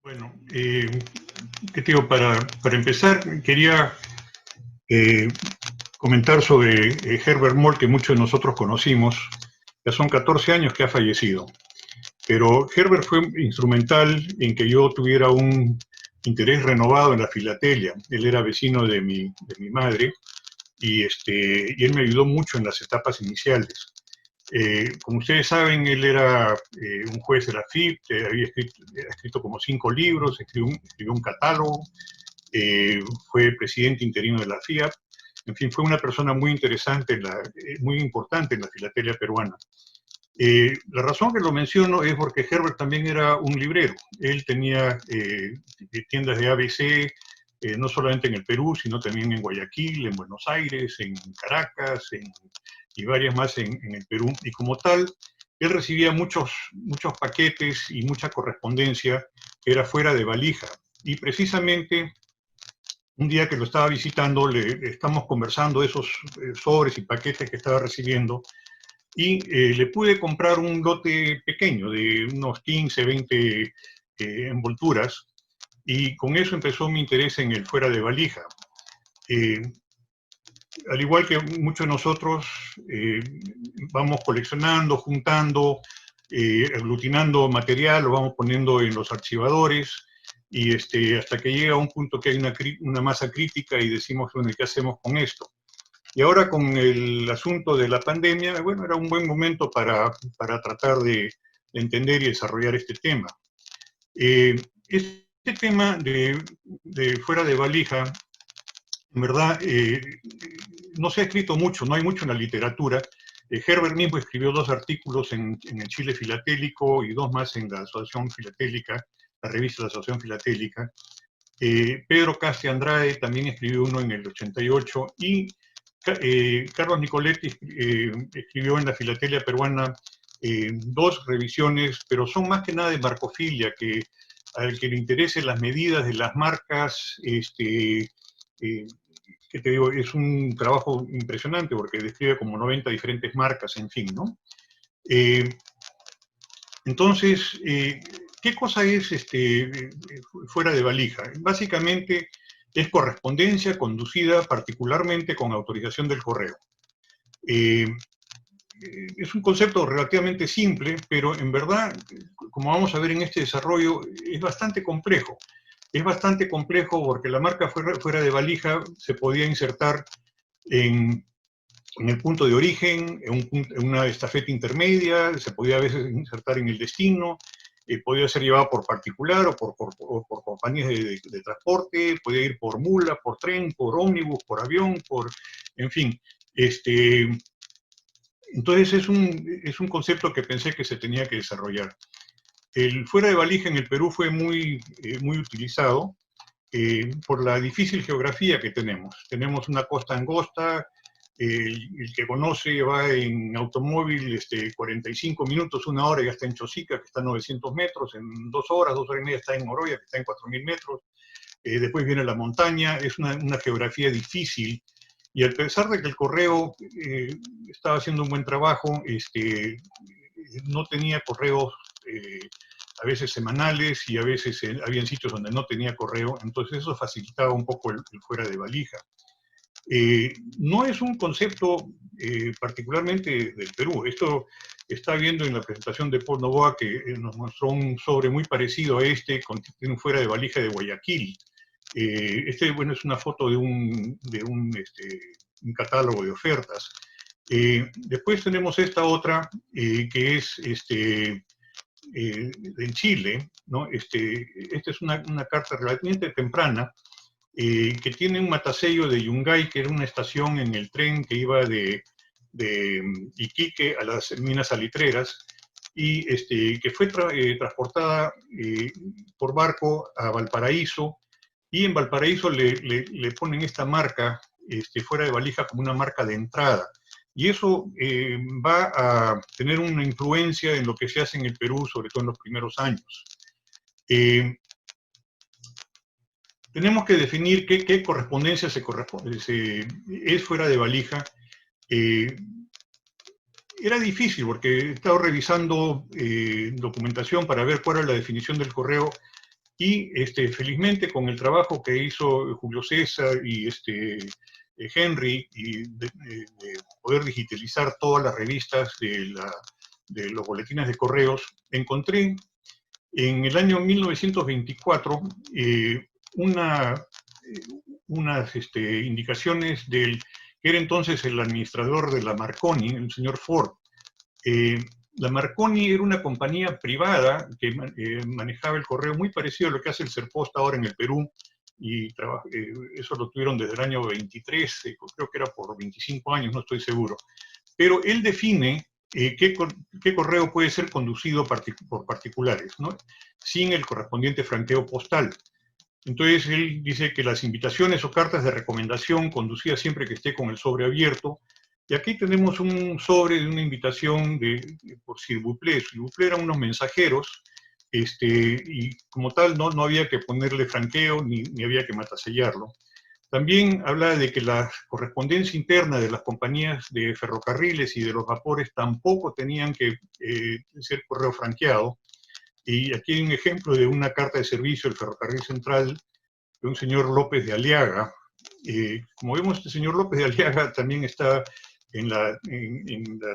Bueno, ¿qué te digo? Para empezar, quería eh, comentar sobre Herbert Moll, que muchos de nosotros conocimos. Ya son 14 años que ha fallecido. Pero Herbert fue instrumental en que yo tuviera un interés renovado en la filatelia. Él era vecino de mi madre y él me ayudó mucho en las etapas iniciales. Como ustedes saben, él era un juez de la FIP, ha escrito como 5 libros, escribió un catálogo, fue presidente interino de la FIAP. En fin, fue una persona muy interesante, muy importante en la filatelia peruana. La razón que lo menciono es porque Herbert también era un librero. Él tenía tiendas de ABC, no solamente en el Perú, sino también en Guayaquil, en Buenos Aires, en Caracas, y varias más en el Perú. Y como tal, él recibía muchos paquetes y mucha correspondencia que era fuera de valija. Y precisamente un día que lo estaba visitando, estamos conversando de esos sobres y paquetes que estaba recibiendo, y le pude comprar un lote pequeño de unos 15, 20 envolturas, y con eso empezó mi interés en el fuera de valija. Eh, Al igual que muchos de nosotros, vamos coleccionando, juntando, aglutinando material, lo vamos poniendo en los archivadores, y hasta que llega a un punto que hay una masa crítica y decimos, bueno, ¿qué hacemos con esto? Y ahora con el asunto de la pandemia, bueno, era un buen momento para tratar de entender y desarrollar este tema. Este tema de fuera de valija, en verdad, no se ha escrito mucho, no hay mucho en la literatura. Herbert mismo escribió 2 artículos en el Chile Filatélico y 2 más en la Asociación Filatélica, la revista de la Asociación Filatélica. Pedro Casti Andrade también escribió uno en el 88, y Carlos Nicoletti escribió en la Filatelia Peruana 2 revisiones, pero son más que nada de marcofilia, que al que le interese las medidas de las marcas, que te digo, es un trabajo impresionante porque describe como 90 diferentes marcas, en fin, ¿no? Eh, entonces, ¿qué cosa es fuera de valija? Básicamente es correspondencia conducida particularmente con autorización del correo. Eh, es un concepto relativamente simple, pero en verdad, como vamos a ver en este desarrollo, es bastante complejo. Es bastante complejo porque la marca fuera de valija se podía insertar en el punto de origen, en una estafeta intermedia, se podía a veces insertar en el destino, podía ser llevado por particular o por compañías de transporte, podía ir por mula, por tren, por ómnibus, por avión, en fin. Entonces es un concepto que pensé que se tenía que desarrollar. El fuera de valija en el Perú fue muy utilizado por la difícil geografía que tenemos. Tenemos una costa angosta, el que conoce va en automóvil 45 minutos, 1 hora y ya está en Chosica, que está a 900 metros, en 2 horas, 2 horas y media está en Oroya, que está en 4000 metros. Después viene la montaña, es una geografía difícil, y a pesar de que el correo estaba haciendo un buen trabajo, no tenía correos a veces semanales, y a veces había sitios donde no tenía correo, entonces eso facilitaba un poco el fuera de valija. No es un concepto particularmente del Perú. Esto está viendo en la presentación de Paul Novoa, que nos mostró un sobre muy parecido a tiene un fuera de valija de Guayaquil. Bueno, es una foto de un catálogo de ofertas. Después tenemos esta otra, que es en Chile, ¿no? Esta es una carta relativamente temprana, que tiene un matasello de Yungay, que era una estación en el tren que iba de Iquique a las minas salitreras, y que fue transportada por barco a Valparaíso, y en Valparaíso le ponen esta marca fuera de valija como una marca de entrada. Y eso va a tener una influencia en lo que se hace en el Perú, sobre todo en los primeros años. Tenemos que definir qué correspondencia es fuera de valija. Era difícil porque he estado revisando documentación para ver cuál era la definición del correo, Y felizmente con el trabajo que hizo Julio César y Henry, y de poder digitalizar todas las revistas de los boletines de correos, encontré en el año 1924 unas indicaciones del que era entonces el administrador de la Marconi, el señor Ford. La Marconi era una compañía privada que manejaba el correo muy parecido a lo que hace el Serposta ahora en el Perú, y eso lo tuvieron desde el año 23, creo que era por 25 años, no estoy seguro. Pero él define qué correo puede ser conducido por particulares, ¿no? Sin el correspondiente franqueo postal. Entonces él dice que las invitaciones o cartas de recomendación conducidas siempre que esté con el sobre abierto. Y aquí tenemos un sobre de una invitación por s'il vous plaît. S'il vous plaît eran unos mensajeros, y como tal no había que ponerle franqueo ni había que matasellarlo. También habla de que la correspondencia interna de las compañías de ferrocarriles y de los vapores tampoco tenían que ser correo franqueado. Y aquí hay un ejemplo de una carta de servicio del Ferrocarril Central de un señor López de Aliaga. Como vemos, este señor López de Aliaga también está en la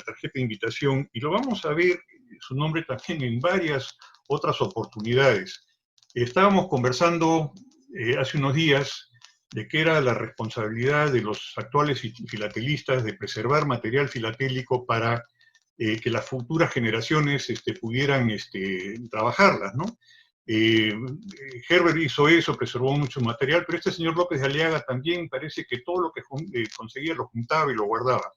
tarjeta de invitación, y lo vamos a ver su nombre también en varias otras oportunidades. Estábamos conversando hace unos días de que era la responsabilidad de los actuales filatelistas de preservar material filatélico para que las futuras generaciones pudieran trabajarlas, ¿no? Herbert hizo eso, preservó mucho material, pero este señor López de Aliaga también parece que todo lo que conseguía lo juntaba y lo guardaba.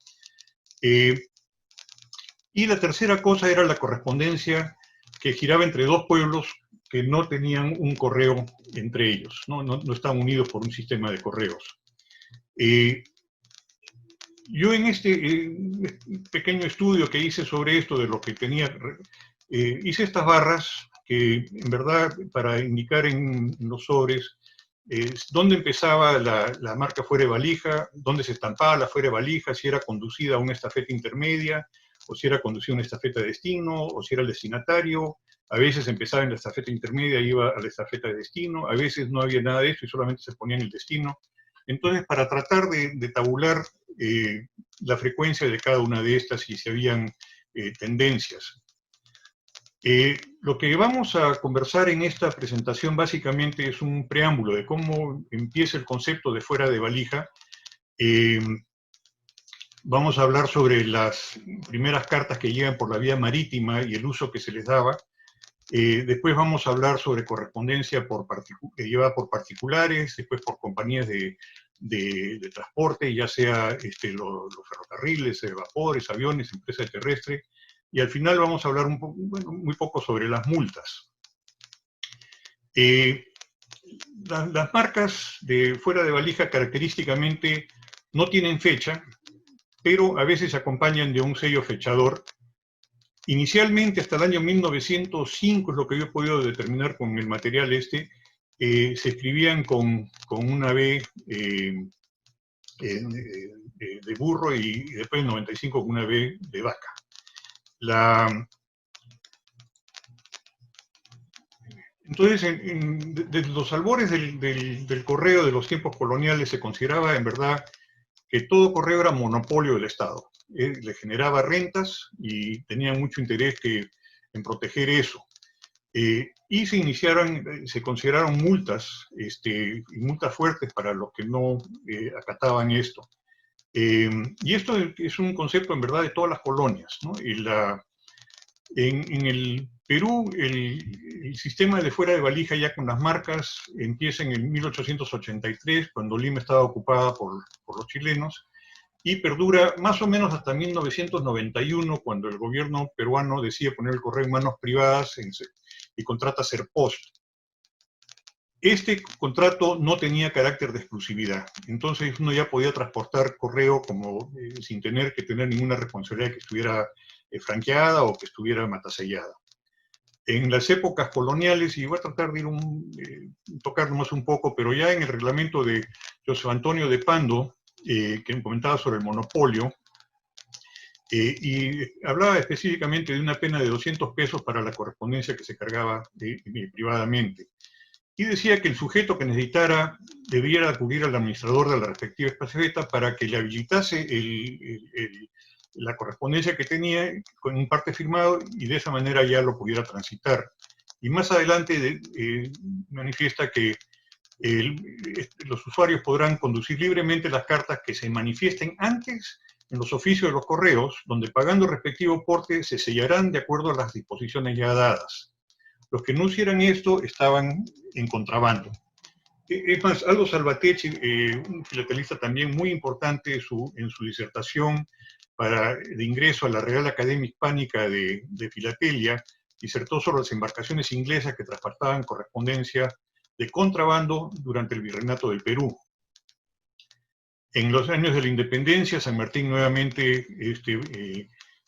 Y la tercera cosa era la correspondencia que giraba entre dos pueblos que no tenían un correo entre ellos, no estaban unidos por un sistema de correos. Yo en este pequeño estudio que hice sobre esto, de lo que tenía, hice estas barras que en verdad para indicar en los sobres dónde empezaba la marca fuera de valija, dónde se estampaba la fuera de valija, si era conducida a una estafeta intermedia, o si era conducida a una estafeta de destino, o si era el destinatario. A veces empezaba en la estafeta intermedia y iba a la estafeta de destino, a veces no había nada de eso y solamente se ponía en el destino. Entonces, para tratar de tabular la frecuencia de cada una de estas y si habían tendencias. Lo que vamos a conversar en esta presentación básicamente es un preámbulo de cómo empieza el concepto de fuera de valija. Vamos a hablar sobre las primeras cartas que llegan por la vía marítima y el uso que se les daba. Después vamos a hablar sobre correspondencia que lleva por particulares, después por compañías de transporte, ya sea los ferrocarriles, vapores, aviones, empresas terrestres, y al final vamos a hablar muy poco sobre las multas. Las marcas de fuera de valija característicamente no tienen fecha, pero a veces se acompañan de un sello fechador. Inicialmente, hasta el año 1905, es lo que yo he podido determinar con el material se escribían con una B de burro y después en 95 con una B de vaca. Entonces, desde los albores del correo de los tiempos coloniales se consideraba en verdad que todo correo era monopolio del Estado. Le generaba rentas y tenía mucho interés en proteger eso. Y se consideraron multas, y multas fuertes para los que no acataban esto. Y esto es un concepto en verdad de todas las colonias, ¿no? En el Perú, el sistema de fuera de valija ya con las marcas empieza en el 1883, cuando Lima estaba ocupada por los chilenos, y perdura más o menos hasta 1991, cuando el gobierno peruano decide poner el correo en manos privadas y contrata Serpost. Este contrato no tenía carácter de exclusividad, entonces uno ya podía transportar correo sin tener que tener ninguna responsabilidad que estuviera franqueada o que estuviera matasellada. En las épocas coloniales, y voy a tratar de tocar nomás un poco, pero ya en el reglamento de José Antonio de Pando, que comentaba sobre el monopolio, y hablaba específicamente de una pena de 200 pesos para la correspondencia que se cargaba privadamente. y decía que el sujeto que necesitara debiera acudir al administrador de la respectiva estafeta para que le habilitase la correspondencia que tenía con un parte firmado y de esa manera ya lo pudiera transitar. Y más adelante manifiesta que los usuarios podrán conducir libremente las cartas que se manifiesten antes en los oficios de los correos, donde pagando el respectivo porte se sellarán de acuerdo a las disposiciones ya dadas. Los que no hicieran esto estaban en contrabando. Es más, Aldo Salvatecchi, un filatelista también muy importante en su disertación de ingreso a la Real Academia Hispánica de Filatelia, disertó sobre las embarcaciones inglesas que transportaban correspondencia de contrabando durante el Virreinato del Perú. En los años de la independencia, San Martín nuevamente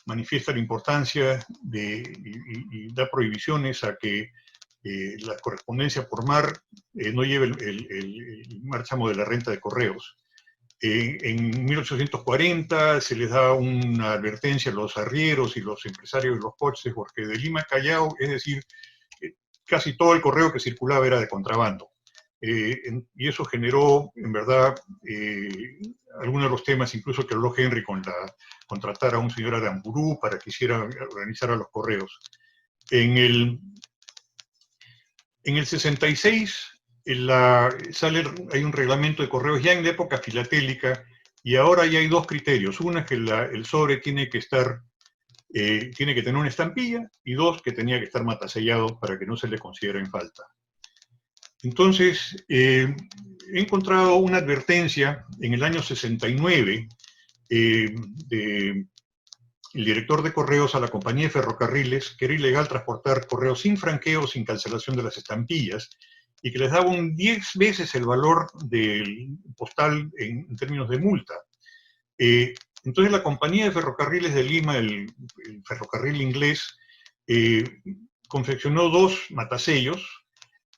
manifiesta la importancia y da prohibiciones a que la correspondencia por mar no lleve el marchamo de la renta de correos. En 1840 se les da una advertencia a los arrieros y los empresarios de los coches, porque de Lima a Callao, es decir, casi todo el correo que circulaba era de contrabando. Y eso generó, en verdad, algunos de los temas incluso que habló Henry con contratar a un señor Aramburú para que organizar a los correos. En el 66 hay un reglamento de correos ya en la época filatélica, y ahora ya hay dos criterios. Una es que el sobre tiene que tener una estampilla, y dos, que tenía que estar matasellado para que no se le considere en falta. Entonces, he encontrado una advertencia en el año 69 del director de correos a la compañía de ferrocarriles que era ilegal transportar correos sin franqueo, sin cancelación de las estampillas, y que les daba 10 veces el valor del postal en términos de multa. Entonces la compañía de ferrocarriles de Lima, el ferrocarril inglés, confeccionó 2 matasellos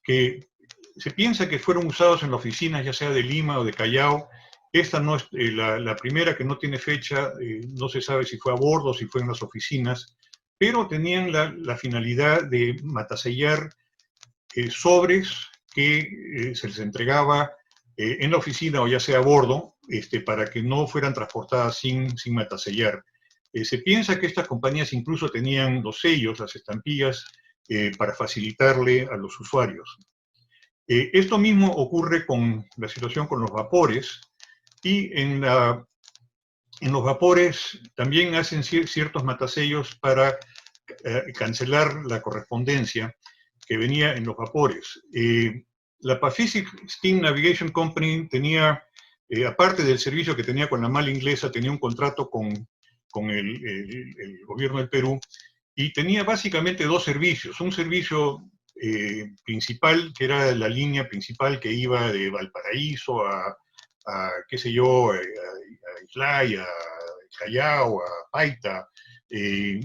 que se piensa que fueron usados en la oficina, ya sea de Lima o de Callao. Esta no es la primera, que no tiene fecha, no se sabe si fue a bordo o si fue en las oficinas, pero tenían la finalidad de matasellar sobres que se les entregaba en la oficina o ya sea a bordo, para que no fueran transportadas sin matasellar. Se piensa que estas compañías incluso tenían los sellos, las estampillas, para facilitarle a los usuarios. Esto mismo ocurre con la situación con los vapores, y en los vapores también hacen ciertos matasellos para cancelar la correspondencia que venía en los vapores. La Pacific Steam Navigation Company tenía, aparte del servicio que tenía con la MAL inglesa, tenía un contrato con el gobierno del Perú, y tenía básicamente 2 servicios. Un servicio principal, que era la línea principal que iba de Valparaíso a qué sé yo, a Islay, a Callao, a Paita,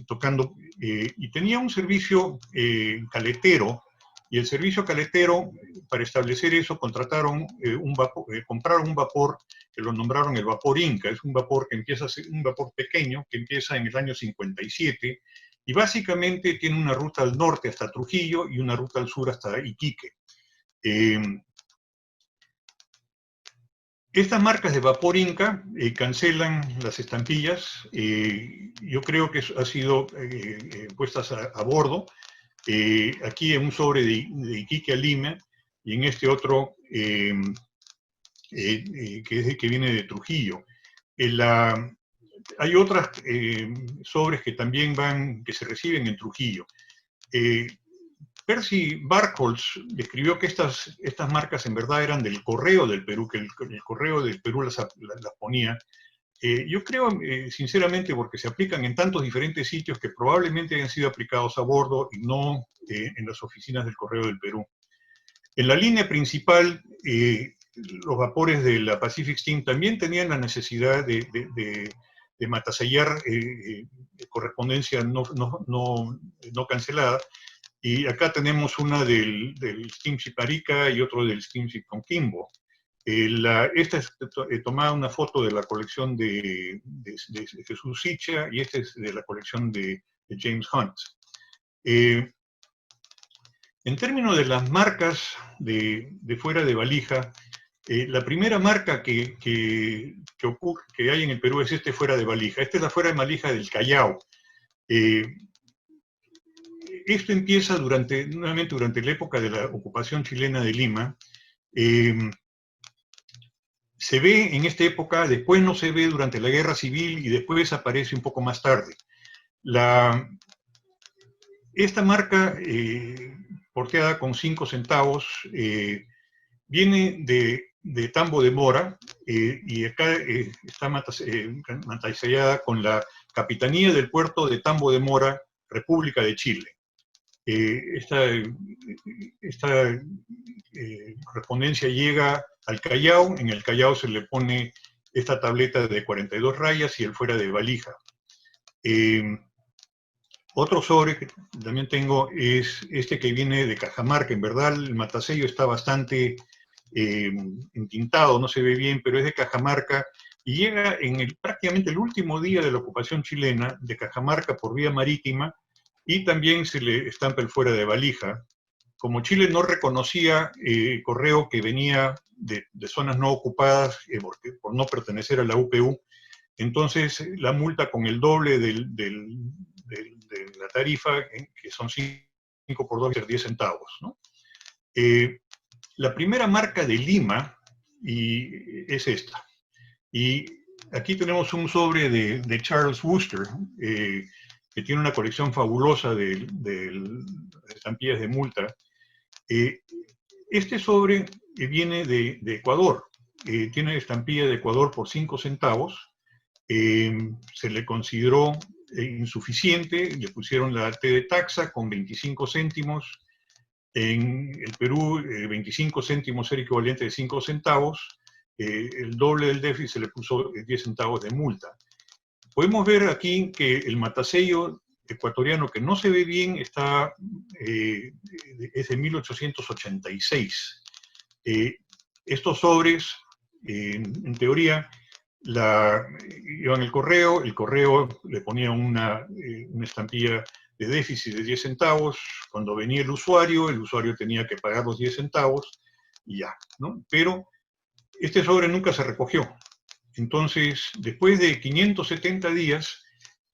tocando, y tenía un servicio caletero, y el servicio caletero, para establecer eso, compraron un vapor que lo nombraron el vapor Inca. Es un vapor un vapor pequeño que empieza en el año 57, y básicamente tiene una ruta al norte hasta Trujillo y una ruta al sur hasta Iquique. Estas marcas de vapor Inca cancelan las estampillas. Yo creo que han sido puestas a bordo, aquí en un sobre de Iquique a Lima, y en este otro que viene de Trujillo. Hay otras sobres que también que se reciben en Trujillo. Percy Bartholz describió que estas marcas en verdad eran del Correo del Perú, que el Correo del Perú las ponía. Yo creo, sinceramente, porque se aplican en tantos diferentes sitios, que probablemente hayan sido aplicados a bordo y no en las oficinas del Correo del Perú. En la línea principal, los vapores de la Pacific Steam también tenían la necesidad de matasellar correspondencia no cancelada. Y acá tenemos una del Steamship Arica y otro del Steamship Coquimbo. Esta es tomada una foto de la colección de Jesús Sicha, y esta es de la colección de James Hunt. En términos de las marcas de fuera de valija, la primera marca que hay en el Perú es este fuera de valija. Esta es la fuera de valija del Callao. Esto empieza nuevamente durante la época de la ocupación chilena de Lima. Se ve en esta época, después no se ve durante la Guerra Civil y después aparece un poco más tarde. Esta marca, porteada con 5 centavos, viene de Tambo de Mora, y acá está matizallada con la Capitanía del Puerto de Tambo de Mora, República de Chile. Esta correspondencia llega al Callao. En el Callao se le pone esta tableta de 42 rayas y el fuera de valija. Otro sobre que también tengo es este que viene de Cajamarca. En verdad el matasello está bastante entintado, no se ve bien, pero es de Cajamarca y llega en prácticamente el último día de la ocupación chilena de Cajamarca por vía marítima, y también se le estampa el fuera de valija. Como Chile no reconocía correo que venía de zonas no ocupadas por no pertenecer a la UPU, entonces la multa con el doble de la tarifa, que son 5 por 2, 10 centavos, ¿no? La primera marca de Lima es esta. Y aquí tenemos un sobre de Charles Wooster, que tiene una colección fabulosa de estampillas de multa. Este sobre viene de Ecuador. Tiene estampilla de Ecuador por 5 centavos. Se le consideró insuficiente, le pusieron la T de taxa con 25 céntimos. En el Perú, 25 céntimos era equivalente de 5 centavos. El doble del déficit se le puso 10 centavos de multa. Podemos ver aquí que el matasello ecuatoriano, que no se ve bien, es de 1886. Estos sobres, en teoría, iban el correo le ponía una estampilla de déficit de 10 centavos, cuando venía el usuario tenía que pagar los 10 centavos, y ya, ¿no? Pero este sobre nunca se recogió. Entonces, después de 570 días,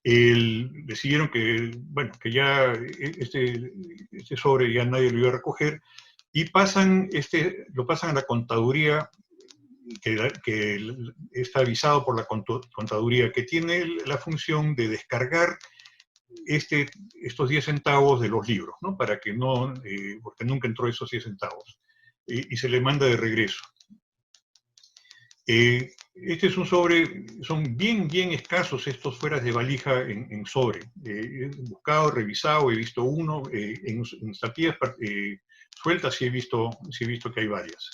decidieron que, bueno, que ya este sobre ya nadie lo iba a recoger, y lo pasan a la contaduría, que está avisado por la contaduría, que tiene la función de descargar estos 10 centavos de los libros, ¿no? Para que no, porque nunca entró esos 10 centavos, y se le manda de regreso. Este es un sobre, son bien escasos estos fueras de valija en sobre. He buscado, revisado, he visto uno, en estampillas sueltas sí he visto que hay varias.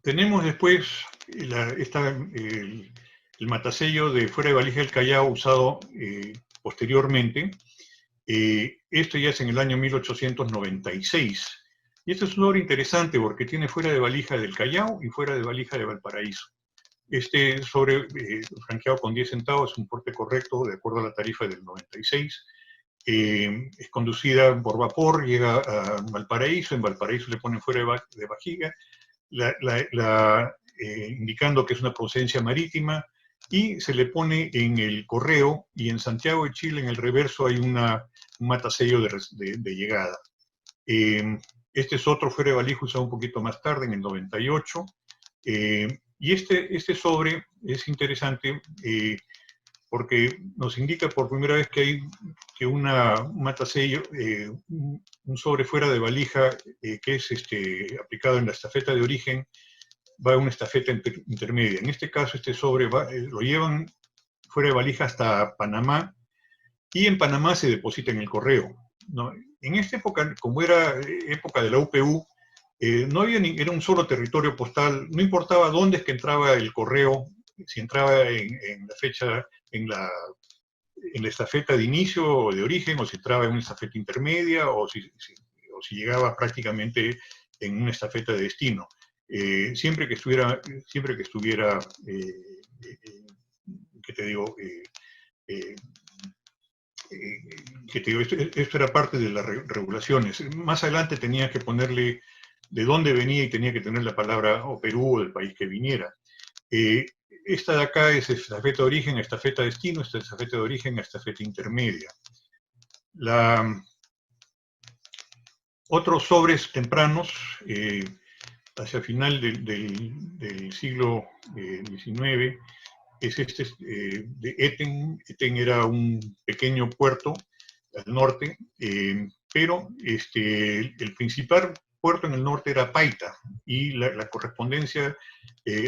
Tenemos después el matasello de fuera de valija del Callao usado posteriormente. Esto ya es en el año 1896. Y esto es un sobre interesante porque tiene fuera de valija del Callao y fuera de valija de Valparaíso. Este sobre franqueado con 10 centavos es un porte correcto de acuerdo a la tarifa del 96. Es conducida por vapor, llega a Valparaíso, en Valparaíso le ponen fuera de valija, indicando que es una procedencia marítima, y se le pone en el correo, y en Santiago de Chile, en el reverso, hay un matasello de llegada. Este es otro fuera de valija usado un poquito más tarde, en el 98. Y este sobre es interesante porque nos indica por primera vez que hay un matasello, un sobre fuera de valija, que es aplicado en la estafeta de origen, va a una estafeta intermedia. En este caso, este sobre lo llevan fuera de valija hasta Panamá, y en Panamá se deposita en el correo, ¿no? En esta época, como era época de la UPU, no había era un solo territorio postal, no importaba dónde es que entraba el correo, si entraba en la fecha, en la estafeta de inicio o de origen, o si entraba en una estafeta intermedia, o si llegaba prácticamente en una estafeta de destino. Siempre que estuviera, ¿qué te digo? que te digo, esto era parte de las regulaciones. Más adelante tenía que ponerle de dónde venía y tenía que tener la palabra o Perú o del país que viniera. Esta de acá es estafeta de origen, estafeta de destino, esta es estafeta de origen, estafeta intermedia. Otros sobres tempranos, hacia final del siglo XIX, es este de Eten. Eten era un pequeño puerto al norte, pero el principal puerto en el norte era Paita, y la correspondencia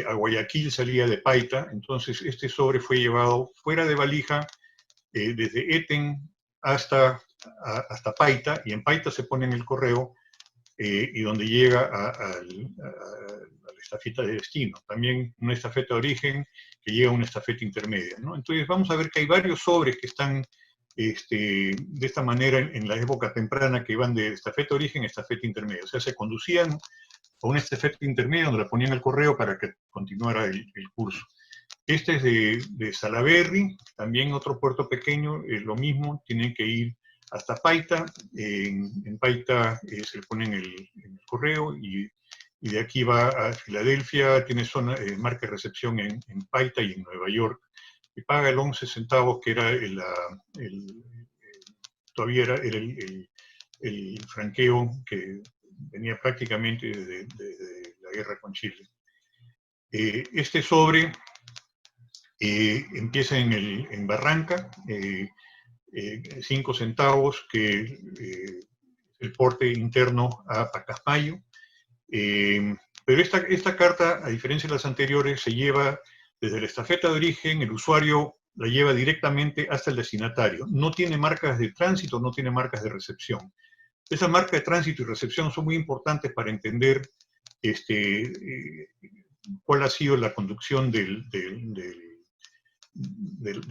a Guayaquil salía de Paita. Entonces este sobre fue llevado fuera de valija, desde Eten hasta Paita, y en Paita se pone en el correo, y donde llega a la estafeta de destino. También una estafeta de origen que llega a una estafeta intermedia, ¿no? Entonces vamos a ver que hay varios sobres que están de esta manera en la época temprana, que van de estafeta de origen a estafeta intermedia. O sea, se conducían a una estafeta intermedia donde la ponían el correo para que continuara el curso. Este es de Salaberry, también otro puerto pequeño, es lo mismo, tienen que ir hasta Paita. En Paita se le pone en el correo, y de aquí va a Filadelfia, tiene marca de recepción en Paita y en Nueva York, y paga el 11 centavos, que era todavía era el franqueo que venía prácticamente desde la guerra con Chile. Este sobre empieza en Barranca, 5 centavos, que el porte interno a Pacasmayo. Pero esta carta, a diferencia de las anteriores, se lleva desde la estafeta de origen, el usuario la lleva directamente hasta el destinatario. No tiene marcas de tránsito, no tiene marcas de recepción. Esas marcas de tránsito y recepción son muy importantes para entender cuál ha sido la conducción de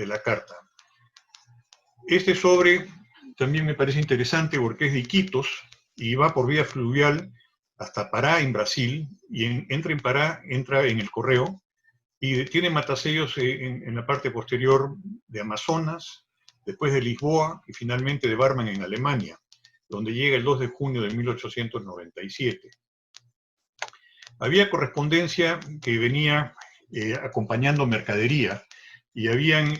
la carta. Este sobre también me parece interesante porque es de Iquitos y va por vía fluvial hasta Pará, en Brasil, y entra en Pará, entra en el correo, y tiene matasellos en la parte posterior de Amazonas, después de Lisboa y finalmente de Barman, en Alemania, donde llega el 2 de junio de 1897. Había correspondencia que venía acompañando mercadería, y habían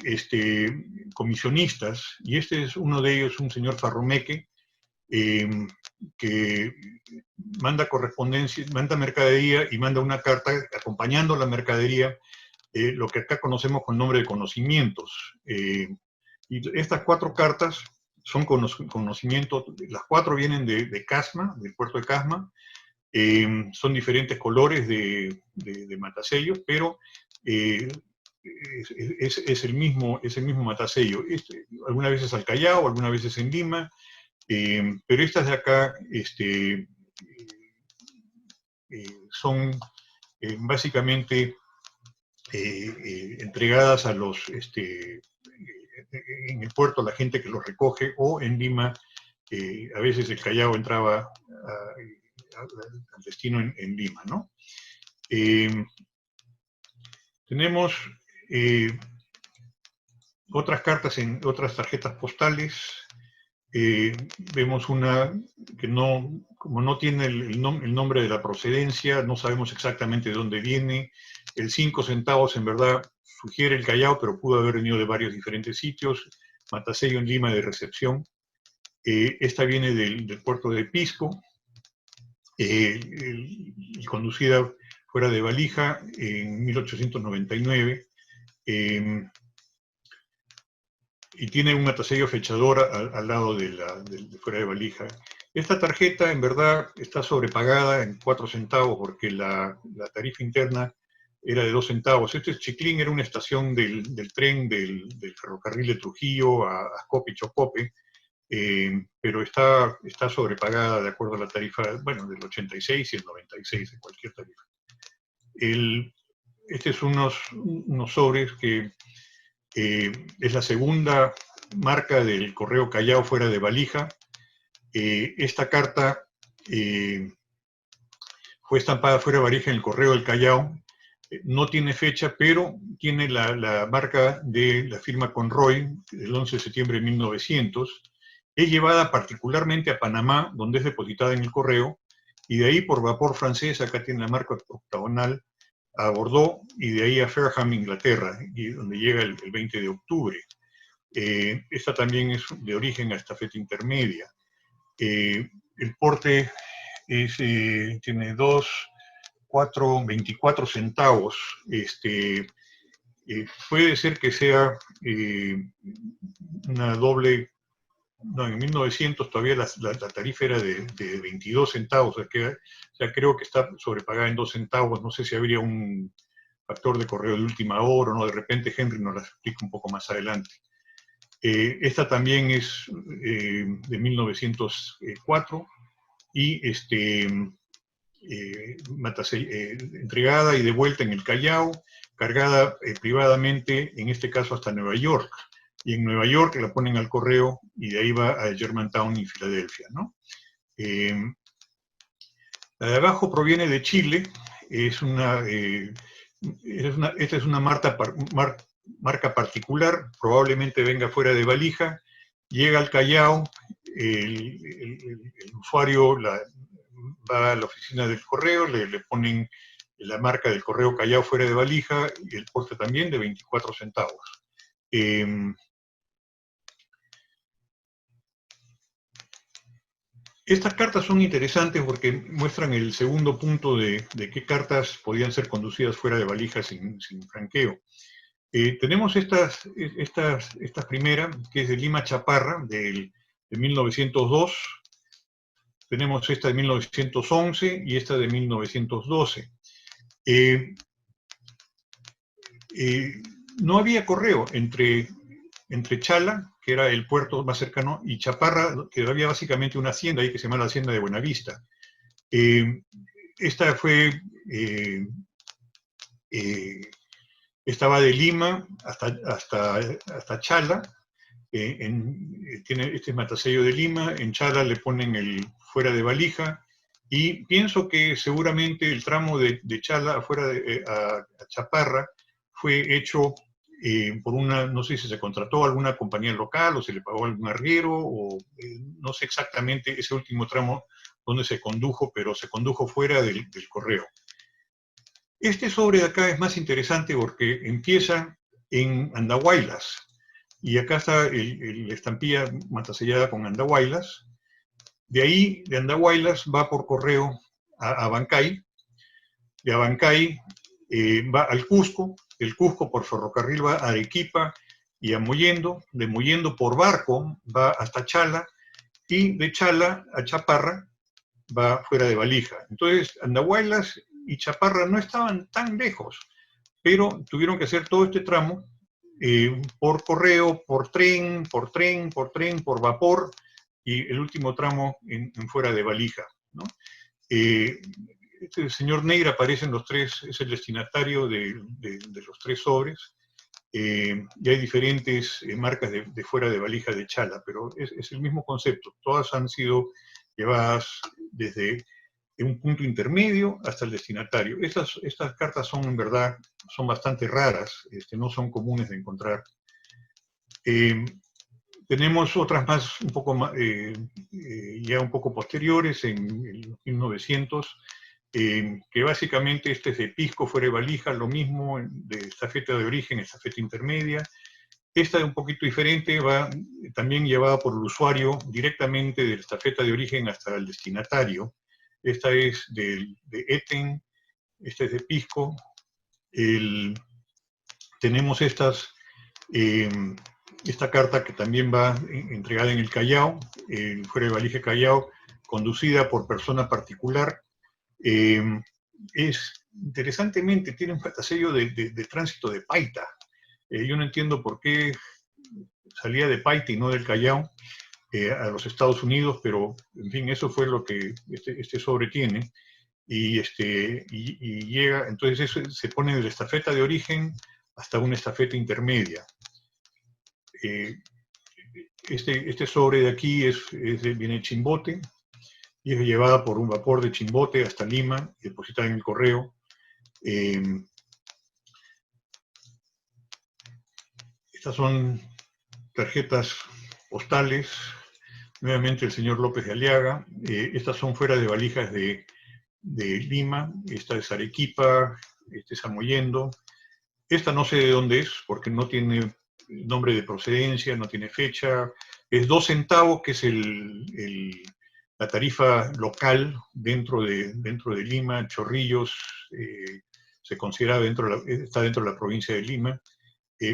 comisionistas, y este es uno de ellos, un señor Farromeque, que manda correspondencia, manda mercadería y manda una carta acompañando la mercadería, lo que acá conocemos con nombre de conocimientos. Y estas 4 cartas son conocimientos, las 4 vienen de Casma, del puerto de Casma. Son diferentes colores de matasellos, pero es el mismo matasello. Algunas veces al Callao, algunas veces en Lima, pero estas de acá son básicamente entregadas a los en el puerto, a la gente que los recoge, o en Lima, a veces el Callao entraba al destino en Lima, ¿no? Tenemos otras cartas, en otras tarjetas postales. Vemos una que como no tiene el nombre de la procedencia, no sabemos exactamente de dónde viene. El 5 centavos en verdad sugiere el Callao, pero pudo haber venido de varios diferentes sitios. Matasello en Lima, de recepción. Esta viene del puerto de Pisco, y conducida fuera de valija en 1899. Y tiene un matasello fechador al lado de fuera de valija. Esta tarjeta en verdad está sobrepagada en 4 centavos, porque la tarifa interna era de 2 centavos. Chiclín era una estación del tren del ferrocarril de Trujillo a Ascope y Chocope, pero está sobrepagada de acuerdo a la tarifa, bueno, del 86 y el 96, de cualquier tarifa. Este es unos sobres que es la segunda marca del correo Callao fuera de valija. Esta carta fue estampada fuera de valija en el correo del Callao, No tiene fecha, pero tiene la marca de la firma Conroy, del 11 de septiembre de 1900. Es llevada particularmente a Panamá, donde es depositada en el correo, y de ahí por vapor francés, acá tiene la marca octagonal, a Bordeaux, y de ahí a Fareham, Inglaterra, y donde llega el 20 de octubre. Esta también es de origen a estafeta intermedia. El porte tiene 24 centavos. Puede ser que sea una doble. No, en 1900 todavía la tarifa era de 22 centavos, o sea, creo que está sobrepagada en 2 centavos. No sé si habría un factor de correo de última hora o no, de repente Henry nos la explica un poco más adelante. Esta también es de 1904 y entregada y devuelta en el Callao, cargada privadamente, en este caso hasta Nueva York. Y en Nueva York la ponen al correo y de ahí va a Germantown y Filadelfia, ¿no? La de abajo proviene de Chile, esta es una marca particular, probablemente venga fuera de valija, llega al Callao, el usuario va a la oficina del correo, le ponen la marca del correo Callao fuera de valija y el porte también de 24 centavos. Estas cartas son interesantes porque muestran el segundo punto de qué cartas podían ser conducidas fuera de valija sin franqueo. Tenemos esta primera, que es de Lima Chaparra, de 1902. Tenemos esta de 1911 y esta de 1912. No había correo entre Chala, que era el puerto más cercano, y Chaparra, que había básicamente una hacienda ahí que se llama la Hacienda de Buenavista. Esta estaba de Lima hasta Chala. Tiene este matasello de Lima, en Chala le ponen el fuera de valija, y pienso que seguramente el tramo de Chala a Chaparra fue hecho por no sé si se contrató a alguna compañía local o se le pagó a algún arriero, o no sé exactamente ese último tramo donde se condujo, pero se condujo fuera del correo. Este sobre de acá es más interesante porque empieza en Andahuaylas, y acá está la estampilla matasellada con Andahuaylas. De ahí, de Andahuaylas, va por correo a Abancay, de Abancay va al Cusco, del Cusco por ferrocarril va a Arequipa y a Mollendo, de Mollendo por barco va hasta Chala, y de Chala a Chaparra va fuera de valija. Entonces, Andahuaylas y Chaparra no estaban tan lejos, pero tuvieron que hacer todo este tramo por correo, por tren, por vapor, y el último tramo en fuera de valija, ¿no? Este señor Negra aparece en los tres, es el destinatario de los tres sobres, y hay diferentes marcas de fuera de valija de Chala, pero es el mismo concepto. Todas han sido llevadas desde un punto intermedio hasta el destinatario. Estas cartas son, en verdad, son bastante raras, no son comunes de encontrar. Tenemos otras más, un poco más, ya un poco posteriores, en 1900, que básicamente este es de pisco fuera de valija, lo mismo, de estafeta de origen, estafeta intermedia. Esta es un poquito diferente, va también llevada por el usuario directamente de la estafeta de origen hasta el destinatario. Esta es de Eten, esta es de pisco. Tenemos esta carta que también va entregada en el Callao, fuera de valija Callao, conducida por persona particular. Interesantemente, tiene un matasello de tránsito de Paita. Yo no entiendo por qué salía de Paita y no del Callao a los Estados Unidos, pero en fin, eso fue lo que este sobre tiene. Y llega, entonces eso se pone de la estafeta de origen hasta una estafeta intermedia. Este sobre de aquí viene de Chimbote, y es llevada por un vapor de Chimbote hasta Lima y depositada en el correo. Estas son tarjetas postales, nuevamente el señor López de Aliaga. Estas son fuera de valijas de Lima, esta es Arequipa, este es Amoyendo. Esta no sé de dónde es, porque no tiene nombre de procedencia, no tiene fecha. Es 2 centavos, que es la tarifa local dentro de Lima. Chorrillos se considera está dentro de la provincia de Lima,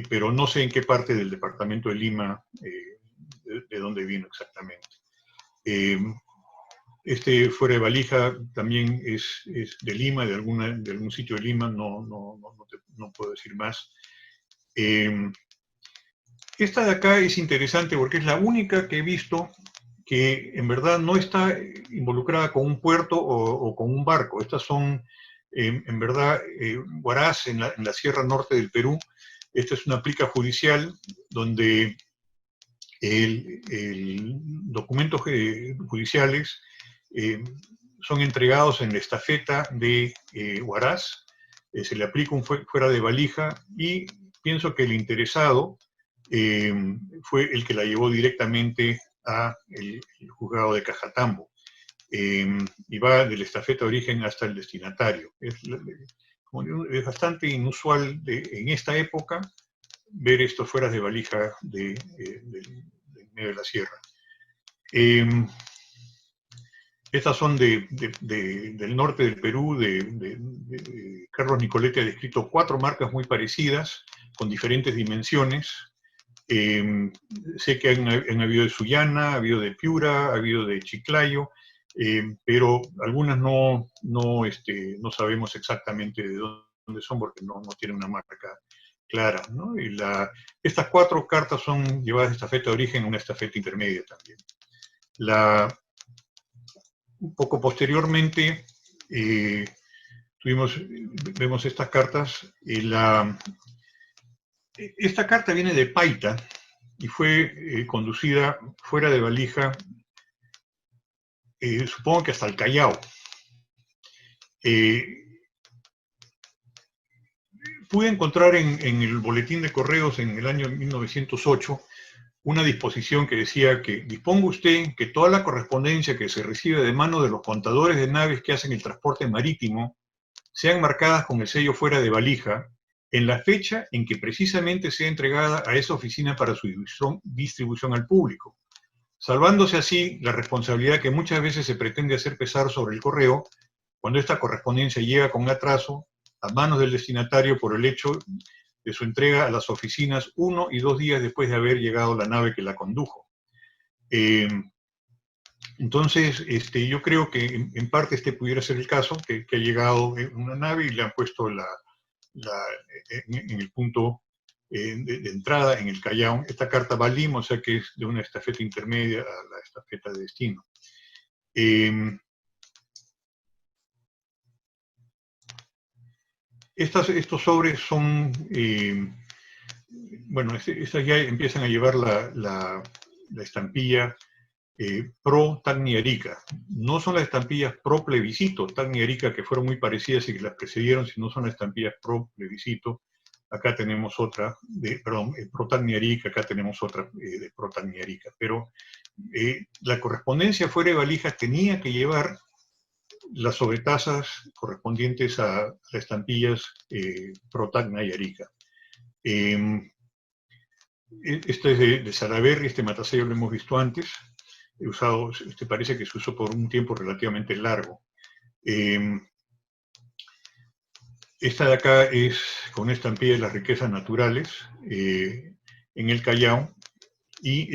pero no sé en qué parte del departamento de Lima, de dónde vino exactamente. Este fuera de valija también es de Lima, de algún sitio de Lima, no puedo decir más. Esta de acá es interesante porque es la única que he visto que en verdad no está involucrada con un puerto o con un barco. Estas son, en verdad, huarás en la Sierra Norte del Perú. Esta es una plica judicial donde documentos judiciales son entregados en la estafeta de huarás, se le aplica un fuera de valija y pienso que el interesado fue el que la llevó directamente a el juzgado de Cajatambo, y va de la estafeta de origen hasta el destinatario. Es bastante inusual en esta época ver estos fueras de valija del medio de la sierra. Estas son del norte del Perú, Carlos Nicoletti ha descrito 4 marcas muy parecidas, con diferentes dimensiones. Sé que han habido de Sullana, ha habido de Piura, ha habido de Chiclayo, pero algunas no sabemos exactamente de dónde son porque no tienen una marca clara, ¿no? Y estas 4 cartas son llevadas de estafeta de origen a una estafeta intermedia también. Un poco posteriormente vemos estas cartas. Esta carta viene de Paita y fue conducida fuera de valija, supongo que hasta el Callao. Pude encontrar en el boletín de correos en el año 1908 una disposición que decía que disponga usted que toda la correspondencia que se recibe de mano de los contadores de naves que hacen el transporte marítimo sean marcadas con el sello fuera de valija en la fecha en que precisamente sea entregada a esa oficina para su distribución al público, salvándose así la responsabilidad que muchas veces se pretende hacer pesar sobre el correo cuando esta correspondencia llega con atraso a manos del destinatario por el hecho de su entrega a las oficinas 1 y 2 días después de haber llegado la nave que la condujo. Entonces, yo creo que en parte pudiera ser el caso, que ha llegado una nave y le han puesto en el punto de entrada, en el Callao. Esta carta va a Lima, o sea que es de una estafeta intermedia a la estafeta de destino. Estos sobres son, bueno, estas ya empiezan a llevar la estampilla pro Tacni Arica. No son las estampillas pro plebiscito Tacni Arica, que fueron muy parecidas y que las precedieron, sino son las estampillas pro plebiscito. Acá tenemos otra, pro Tacni Arica, acá tenemos otra de pro Tacni Arica. Pero la correspondencia fuera de valijas tenía que llevar las sobretasas correspondientes a las estampillas pro Tacna y Arica. Este es de Salaberry, este matasello lo hemos visto antes. Parece que se usó por un tiempo relativamente largo. Esta de acá es con una estampilla de las riquezas naturales en el Callao, y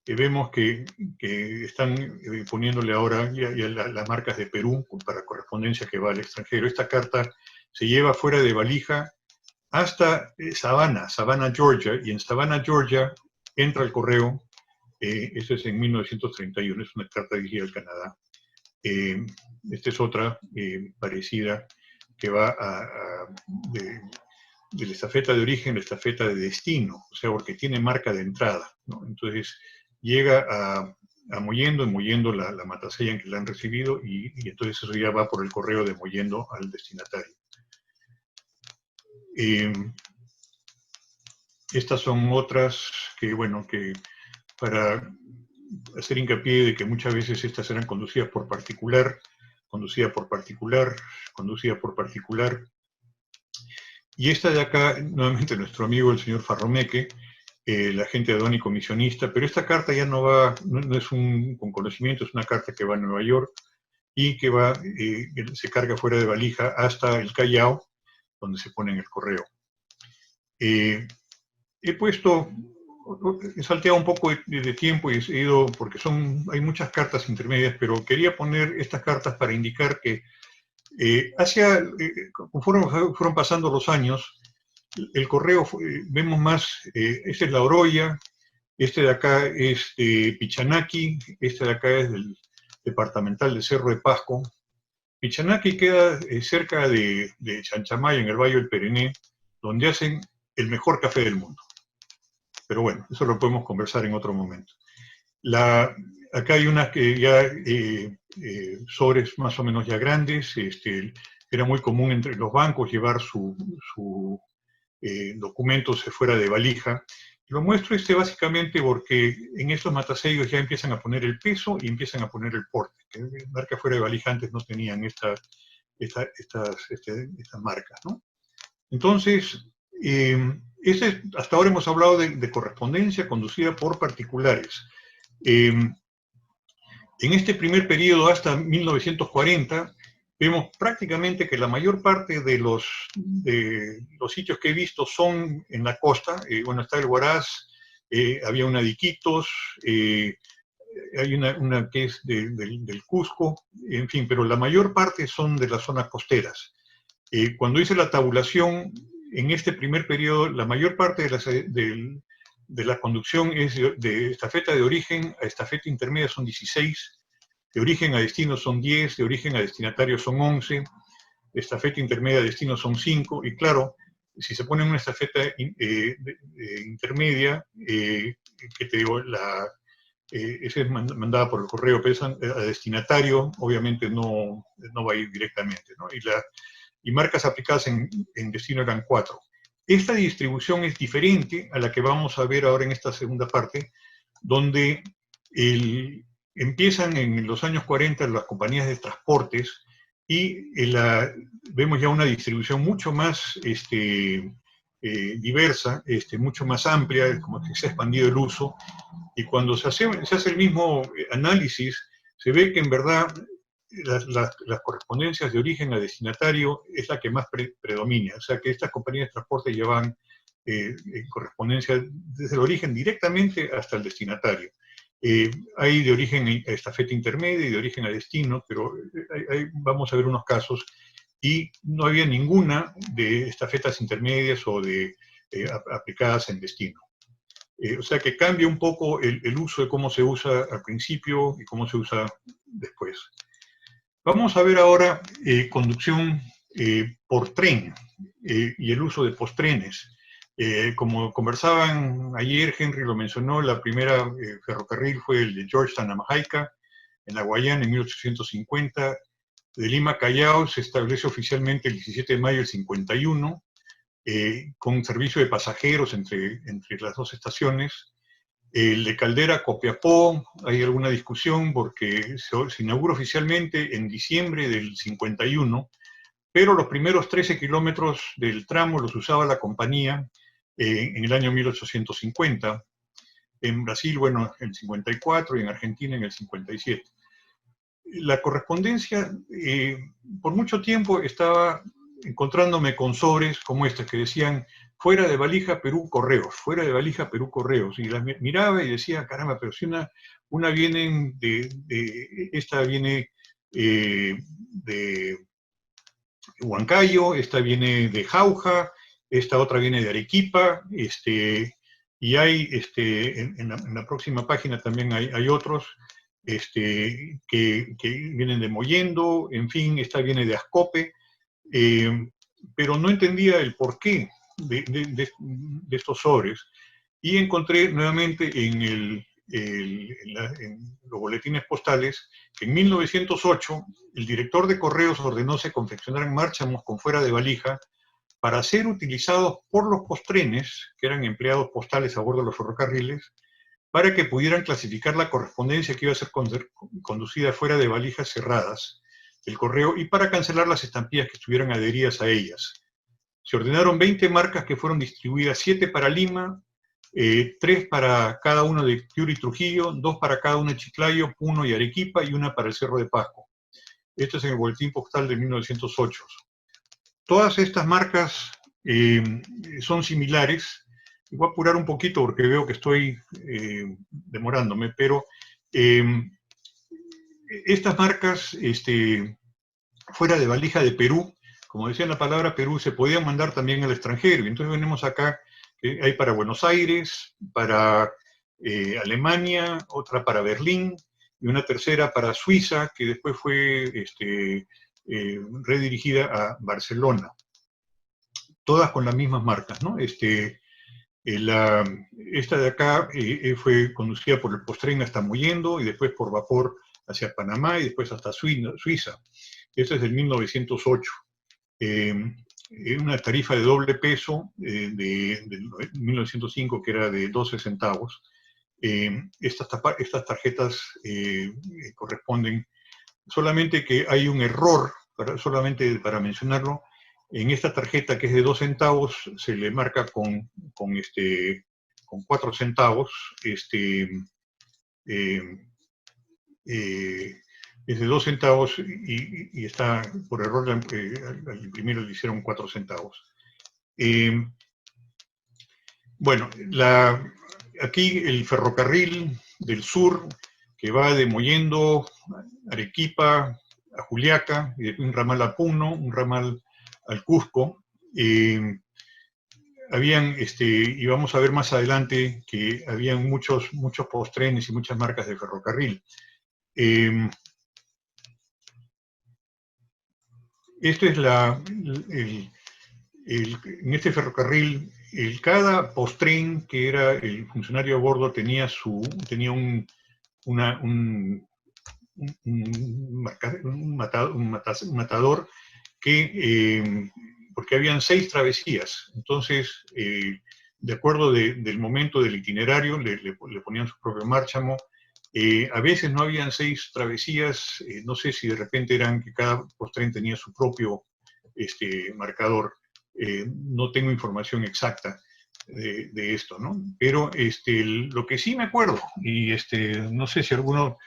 vemos que están poniéndole ahora ya las marcas de Perú para correspondencia que va al extranjero. Esta carta se lleva fuera de valija hasta Savannah, Georgia, y en Savannah, Georgia, entra el correo. Eso es en 1931, es una carta dirigida al Canadá. Esta es otra parecida que va de la estafeta de origen a la estafeta de destino, o sea, porque tiene marca de entrada, ¿no? Entonces llega a Mollendo, en Mollendo la matasella en que la han recibido, y entonces eso ya va por el correo de Mollendo al destinatario. Estas son otras que, bueno, que para hacer hincapié de que muchas veces estas eran conducidas por particular, conducida por particular, conducida por particular. Y esta de acá, nuevamente nuestro amigo el señor Farromeque, el agente de aduana y comisionista, pero esta carta ya no va, no es un con conocimiento, es una carta que va a Nueva York y que va, se carga fuera de valija hasta el Callao, donde se pone en el correo. He puesto, he salteado un poco de tiempo y he ido, porque hay muchas cartas intermedias, pero quería poner estas cartas para indicar que conforme fueron pasando los años, el correo, vemos más, esta es la Oroya, este de acá es de Pichanaki, este de acá es del departamental de Cerro de Pasco. Pichanaki queda cerca de Chanchamayo, en el Valle del Perené, donde hacen el mejor café del mundo. Pero bueno, eso lo podemos conversar en otro momento. Acá hay unas que ya, sobres más o menos ya grandes, era muy común entre los bancos llevar su documentos fuera de valija. Lo muestro básicamente porque en estos matasellos ya empiezan a poner el peso y empiezan a poner el porte, que marca fuera de valija antes no tenían estas marcas, ¿no? Entonces, hasta ahora hemos hablado de correspondencia conducida por particulares. En este primer periodo, hasta 1940, vemos prácticamente que la mayor parte de los sitios que he visto son en la costa. Bueno, está el Huaraz, había una de Iquitos, hay una que es del Cusco, en fin, pero la mayor parte son de las zonas costeras. Cuando hice la tabulación, en este primer periodo, la mayor parte de la conducción es de estafeta de origen a estafeta intermedia son 16, de origen a destino son 10, de origen a destinatario son 11, de estafeta intermedia a destino son 5, y claro, si se pone una estafeta intermedia, que te digo, esa es mandada por el correo, pero a destinatario obviamente no va a ir directamente, ¿no? Y marcas aplicadas en destino eran 4. Esta distribución es diferente a la que vamos a ver ahora en esta segunda parte, donde empiezan en los años 40 las compañías de transportes y vemos ya una distribución mucho más diversa, mucho más amplia, como que se ha expandido el uso, y cuando se hace el mismo análisis, se ve que en verdad las correspondencias de origen a destinatario es la que más predomina. O sea que estas compañías de transporte llevan correspondencia desde el origen directamente hasta el destinatario. Hay de origen a estafeta intermedia y de origen a destino, pero vamos a ver unos casos, y no había ninguna de estafetas intermedias o de aplicadas en destino. O sea que cambia un poco el uso de cómo se usa al principio y cómo se usa después. Vamos a ver ahora conducción por tren y el uso de posttrenes. Como conversaban ayer, Henry lo mencionó, la primera ferrocarril fue el de Georgetown a Jamaica, en la Guayana, en 1850. De Lima a Callao se establece oficialmente el 17 de mayo del 51, con servicio de pasajeros entre las dos estaciones. El de Caldera a Copiapó, hay alguna discusión porque se inaugura oficialmente en diciembre del 51, pero los primeros 13 kilómetros del tramo los usaba la compañía en el año 1850. En Brasil, bueno, en el 54, y en Argentina en el 57. La correspondencia, por mucho tiempo estaba encontrándome con sobres como este que decían fuera de valija Perú Correos, fuera de valija Perú Correos, y las miraba y decía, caramba, pero si una viene esta viene de Huancayo, esta viene de Jauja, esta otra viene de Arequipa, y hay, en la próxima página también hay otros, que vienen de Mollendo, en fin, esta viene de Ascope, pero no entendía el porqué de estos sobres, y encontré nuevamente en los boletines postales que en 1908 el director de correos ordenó se confeccionaran márchamos con fuera de valija para ser utilizados por los postrenes, que eran empleados postales a bordo de los ferrocarriles, para que pudieran clasificar la correspondencia que iba a ser conducida fuera de valijas cerradas del correo y para cancelar las estampillas que estuvieran adheridas a ellas. Se ordenaron 20 marcas que fueron distribuidas, 7 para Lima, 3 para cada uno de Piura y Trujillo, 2 para cada uno de Chiclayo, 1 y Arequipa y 1 para el Cerro de Pasco. Esto es en el boletín postal de 1908. Todas estas marcas son similares. Voy a apurar un poquito porque veo que estoy demorándome, pero estas marcas fuera de valija de Perú, como decía la palabra Perú, se podían mandar también al extranjero. Y entonces venimos acá, que hay para Buenos Aires, para Alemania, otra para Berlín, y una tercera para Suiza, que después fue redirigida a Barcelona. Todas con las mismas marcas, ¿no? Esta de acá fue conducida por el Postren hasta Mollendo, y después por vapor hacia Panamá, y después hasta Suiza. Esta es del 1908. Una tarifa de doble peso de 1905, que era de 12 centavos. Estas tarjetas corresponden, solamente que hay un error, solamente para mencionarlo. En esta tarjeta, que es de 2 centavos, se le marca con 4 centavos. Es de 2 centavos y está, por error, al imprimir le hicieron 4 centavos. Bueno, aquí el ferrocarril del sur, que va de Mollendo, Arequipa, a Juliaca, y un ramal a Puno, un ramal al Cusco. Y vamos a ver más adelante que habían muchos postrenes y muchas marcas de ferrocarril. Esto es en este ferrocarril, cada postren que era el funcionario a bordo tenía un matador que, porque habían 6 travesías, entonces, de acuerdo del momento del itinerario, le ponían su propio márchamo. A veces no habían 6 travesías, no sé si de repente eran que cada postren tenía su propio marcador. No tengo información exacta de esto, ¿no? Pero lo que sí me acuerdo, y no sé si alguno,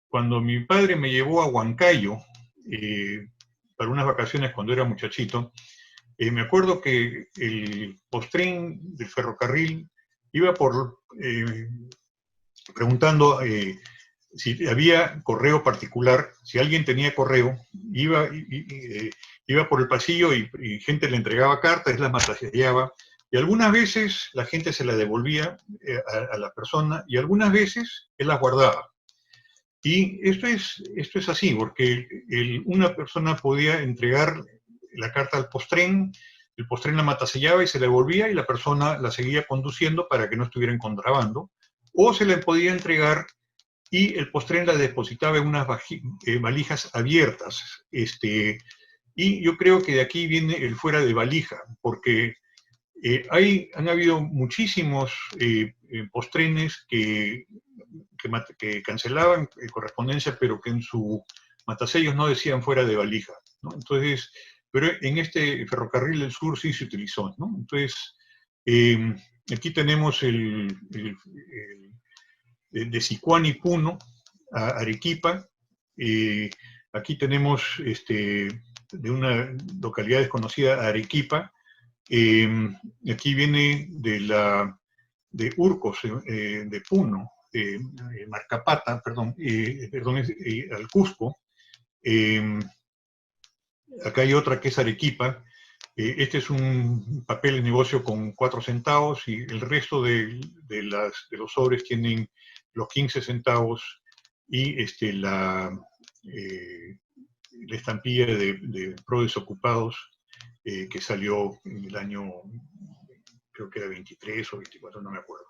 cuando mi padre me llevó a Huancayo para unas vacaciones cuando era muchachito, me acuerdo que el postren del ferrocarril iba preguntando si había correo particular. Si alguien tenía correo, iba por el pasillo y gente le entregaba cartas, las masajillaba, y algunas veces la gente se la devolvía a la persona, y algunas veces él las guardaba. Y esto es así, porque una persona podía entregar la carta al postren, el postren la matasellaba y se la devolvía, y la persona la seguía conduciendo para que no estuviera en contrabando, o se le podía entregar y el postren la depositaba en unas valijas abiertas. Y yo creo que de aquí viene el fuera de valija, porque han habido muchísimos postrenes que cancelaban correspondencia, pero que en su matasellos no decían fuera de valija, ¿no? Entonces, pero en este ferrocarril del sur sí se utilizó, ¿no? Entonces, aquí tenemos de Sicuán y Puno a Arequipa. Aquí tenemos de una localidad desconocida a Arequipa. Aquí viene de Urcos, de Puno, Marcapata, al Cusco. Acá hay otra que es Arequipa. Este es un papel de negocio con 4 centavos, y el resto de los sobres tienen los 15 centavos y la estampilla de pro desocupados que salió en el año, creo que era 23 o 24, no me acuerdo.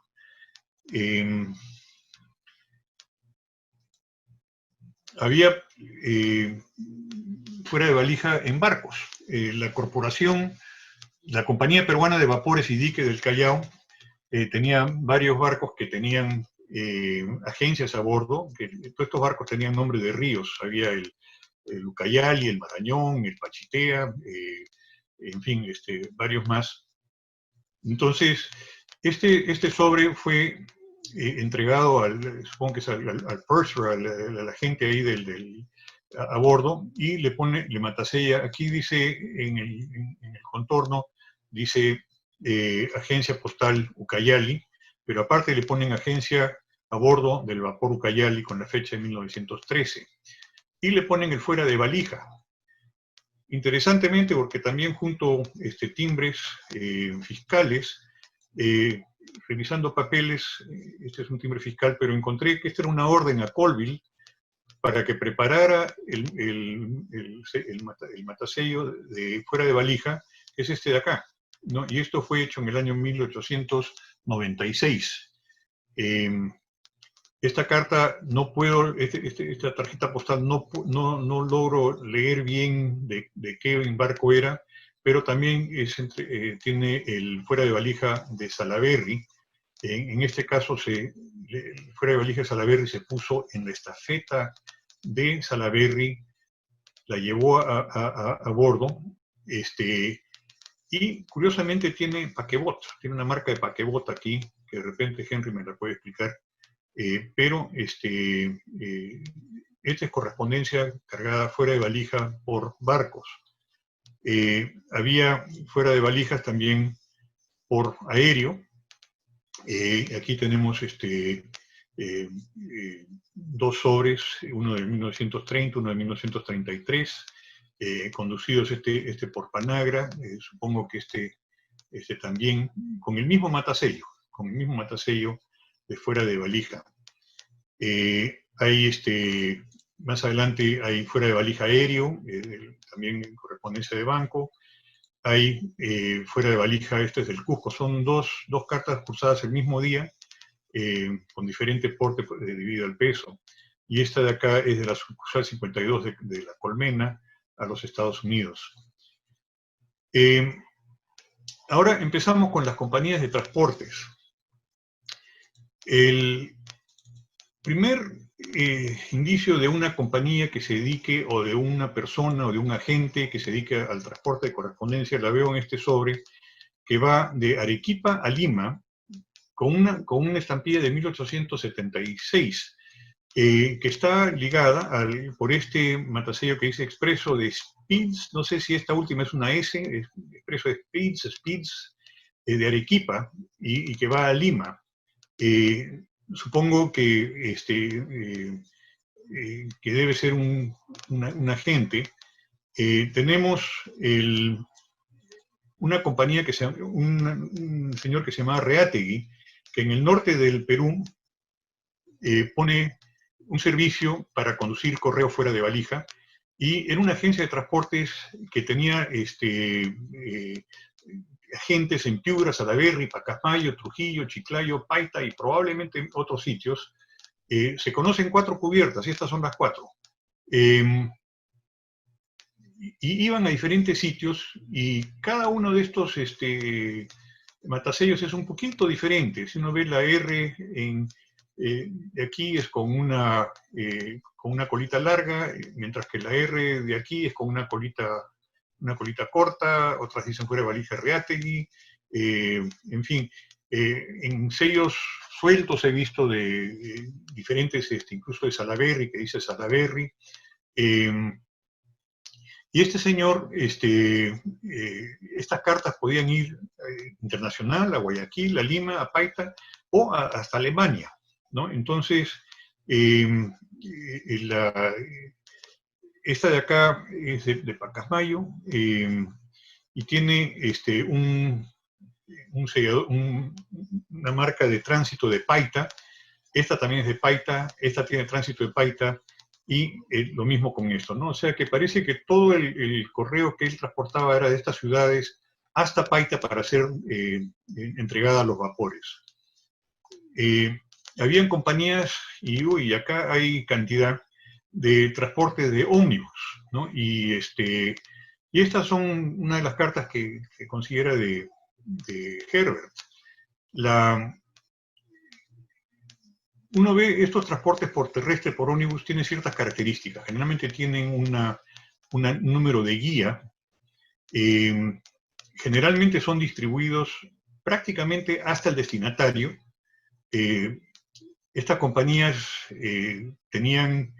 Había fuera de valija en barcos. La Compañía Peruana de Vapores y Diques del Callao tenía varios barcos que tenían agencias a bordo, que todos estos barcos tenían nombre de ríos. Había el Ucayali, el Marañón, el Pachitea, en fin, varios más. Entonces, este sobre fue entregado supongo que es al purser, a la gente ahí a bordo, y le matasella. Aquí dice, en el contorno, dice Agencia Postal Ucayali, pero aparte le ponen agencia a bordo del vapor Ucayali con la fecha de 1913. Y le ponen el fuera de valija. Interesantemente, porque también junto timbres fiscales, revisando papeles, este es un timbre fiscal, pero encontré que esta era una orden a Colville para que preparara el matasello de fuera de valija, que es este de acá, ¿no? Y esto fue hecho en el año 1896. Esta carta no puedo, esta tarjeta postal no logro leer bien de qué barco era, pero también tiene el fuera de valija de Salaberry. En este caso, el fuera de valija de Salaberry se puso en la estafeta de Salaberry, la llevó a bordo, y curiosamente tiene paquebot, tiene una marca de paquebot aquí, que de repente Henry me la puede explicar. Pero esta es correspondencia cargada fuera de valija por barcos. Había fuera de valijas también por aéreo. Aquí tenemos dos sobres, uno de 1930, uno de 1933, conducidos por Panagra. Supongo que también con el mismo matasello de fuera de valija. Hay más adelante hay fuera de valija aéreo, también en correspondencia de banco. Hay fuera de valija, este es del Cusco. Son dos cartas cruzadas el mismo día, con diferente porte debido al peso. Y esta de acá es de la sucursal 52 de La Colmena a los Estados Unidos. Ahora empezamos con las compañías de transportes. El primer indicio de una compañía que se dedique, o de una persona o de un agente que se dedique al transporte de correspondencia, la veo en este sobre, que va de Arequipa a Lima, con una estampilla de 1876, que está ligada por este matasello que dice Expreso de Speeds. No sé si esta última es una S, Expreso de Speeds, de Arequipa, y que va a Lima. Supongo que debe ser un agente. Tenemos una compañía un señor que se llama Reategui, que en el norte del Perú pone un servicio para conducir correo fuera de valija, y era una agencia de transportes que tenía agentes en Piura, Salaberry, Pacasmayo, Trujillo, Chiclayo, Paita y probablemente en otros sitios. Se conocen 4 cubiertas, y estas son las 4. Y iban a diferentes sitios, y cada uno de estos matasellos es un poquito diferente. Si uno ve la R de aquí es con una colita larga, mientras que la R de aquí es con una colita corta. Otras dicen fuera de valija Reategui. En fin, en sellos sueltos he visto de diferentes, incluso de Salaberry, que dice Salaberry. Y este señor, estas cartas podían ir internacional, a Guayaquil, a Lima, a Paita, o hasta Alemania, ¿no? Entonces, esta de acá es de Pacasmayo, y tiene una marca de tránsito de Paita. Esta también es de Paita, esta tiene tránsito de Paita, y lo mismo con esto, ¿no? O sea que parece que todo el correo que él transportaba era de estas ciudades hasta Paita para ser entregada a los vapores. Habían compañías, y acá hay cantidad de transporte de ómnibus, ¿no? Y estas son una de las cartas que considera de Herbert. Uno ve estos transportes por terrestre, por ómnibus, tienen ciertas características. Generalmente tienen un número de guía. Generalmente son distribuidos prácticamente hasta el destinatario. Estas compañías tenían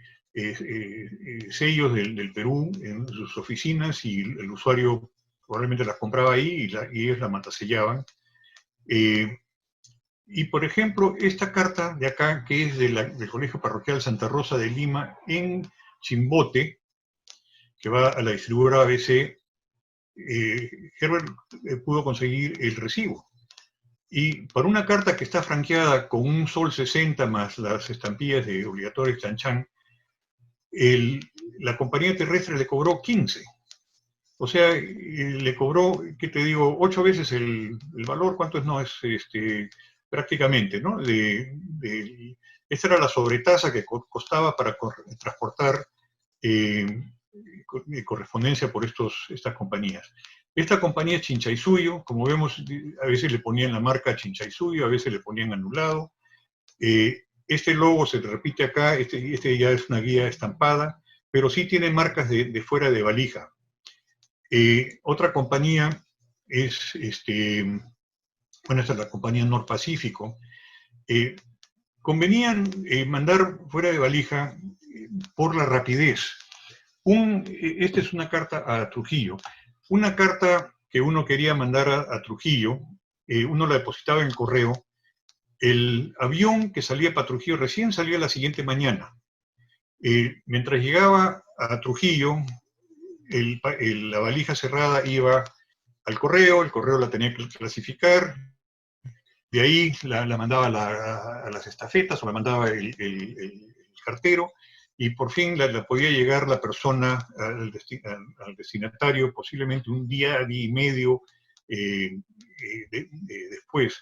sellos del Perú en sus oficinas y el usuario probablemente las compraba ahí y ellos la matasellaban. Y por ejemplo, esta carta de acá, que es del Colegio Parroquial Santa Rosa de Lima, en Chimbote, que va a la distribuidora ABC, Herbert pudo conseguir el recibo. Y para una carta que está franqueada con un sol 60 más las estampillas de obligatorios Chan Chan, la compañía terrestre le cobró 15. O sea, le cobró, ¿qué te digo?, 8 veces el valor. ¿Cuánto es? No, es prácticamente, ¿no? Esta era la sobretasa que costaba para transportar correspondencia por estas compañías. Esta compañía es Chinchaysuyo, como vemos, a veces le ponían la marca Chinchaysuyo, a veces le ponían anulado. Este logo se repite acá, este ya es una guía estampada, pero sí tiene marcas de fuera de valija. Otra compañía es, bueno, esta es la compañía Norpacífico. Convenían mandar fuera de valija por la rapidez. Esta es una carta a Trujillo. Una carta que uno quería mandar a Trujillo, uno la depositaba en el correo. El avión que salía para Trujillo recién salía la siguiente mañana. Mientras llegaba a Trujillo, la valija cerrada iba al correo, el correo la tenía que clasificar, de ahí la mandaba a las estafetas o la mandaba el cartero, y por fin la podía llegar la persona al destinatario posiblemente un día y medio después.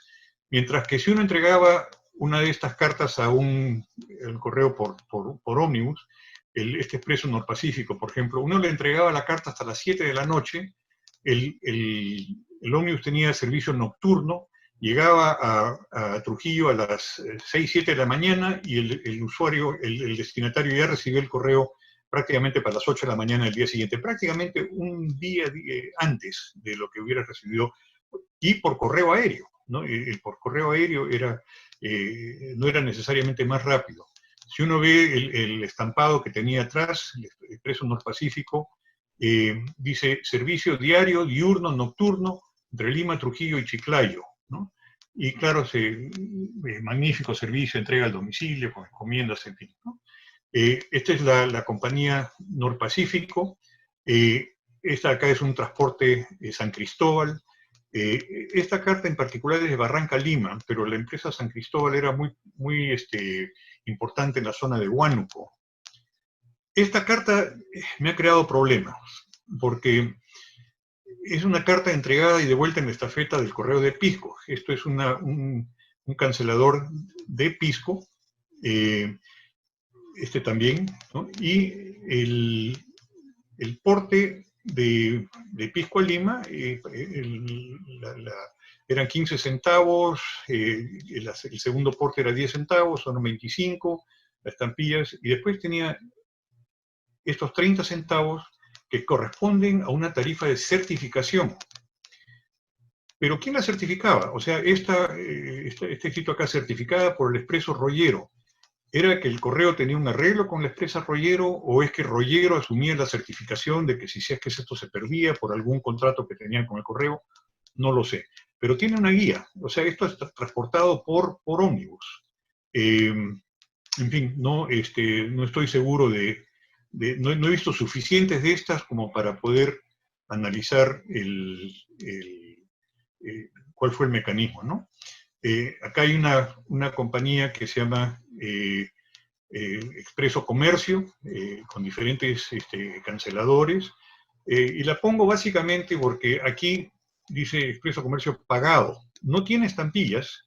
Mientras que si uno entregaba una de estas cartas a el correo por ómnibus, este expreso Norpacífico, por ejemplo, uno le entregaba la carta hasta las 7 de la noche, el ómnibus tenía servicio nocturno, llegaba a Trujillo a las 6, 7 de la mañana y el usuario, el destinatario ya recibió el correo prácticamente para las 8 de la mañana del día siguiente, prácticamente un día antes de lo que hubiera recibido, y por correo aéreo, ¿no? Por correo aéreo no era necesariamente más rápido. Si uno ve el estampado que tenía atrás, el expreso Norpacífico, dice servicio diario, diurno, nocturno, entre Lima, Trujillo y Chiclayo, ¿no? Y claro, magnífico servicio, entrega al domicilio, con encomiendas, en fin, ¿no? Esta es la compañía Norpacífico. Esta acá es un transporte San Cristóbal. Esta carta en particular es de Barranca Lima, pero la empresa San Cristóbal era muy importante en la zona de Huánuco. Esta carta me ha creado problemas, porque es una carta entregada y devuelta en la estafeta del correo de Pisco. Esto es un cancelador de Pisco, este también, ¿no? Y el porte de Pisco a Lima eran 15 centavos, el segundo porte era 10 centavos, son 25, las estampillas, y después tenía estos 30 centavos que corresponden a una tarifa de certificación. Pero ¿quién la certificaba? O sea, está escrito acá, certificada por el Expreso Rollero. ¿Era que el correo tenía un arreglo con la empresa Rollero, o es que Rollero asumía la certificación de que si es que esto se perdía por algún contrato que tenían con el correo? No lo sé. Pero tiene una guía. O sea, esto está transportado por ómnibus. En fin, no estoy seguro no he visto suficientes de estas como para poder analizar cuál fue el mecanismo, ¿no? Acá hay una compañía que se llama Expreso Comercio, con diferentes canceladores, y la pongo básicamente porque aquí dice Expreso Comercio pagado. No tiene estampillas,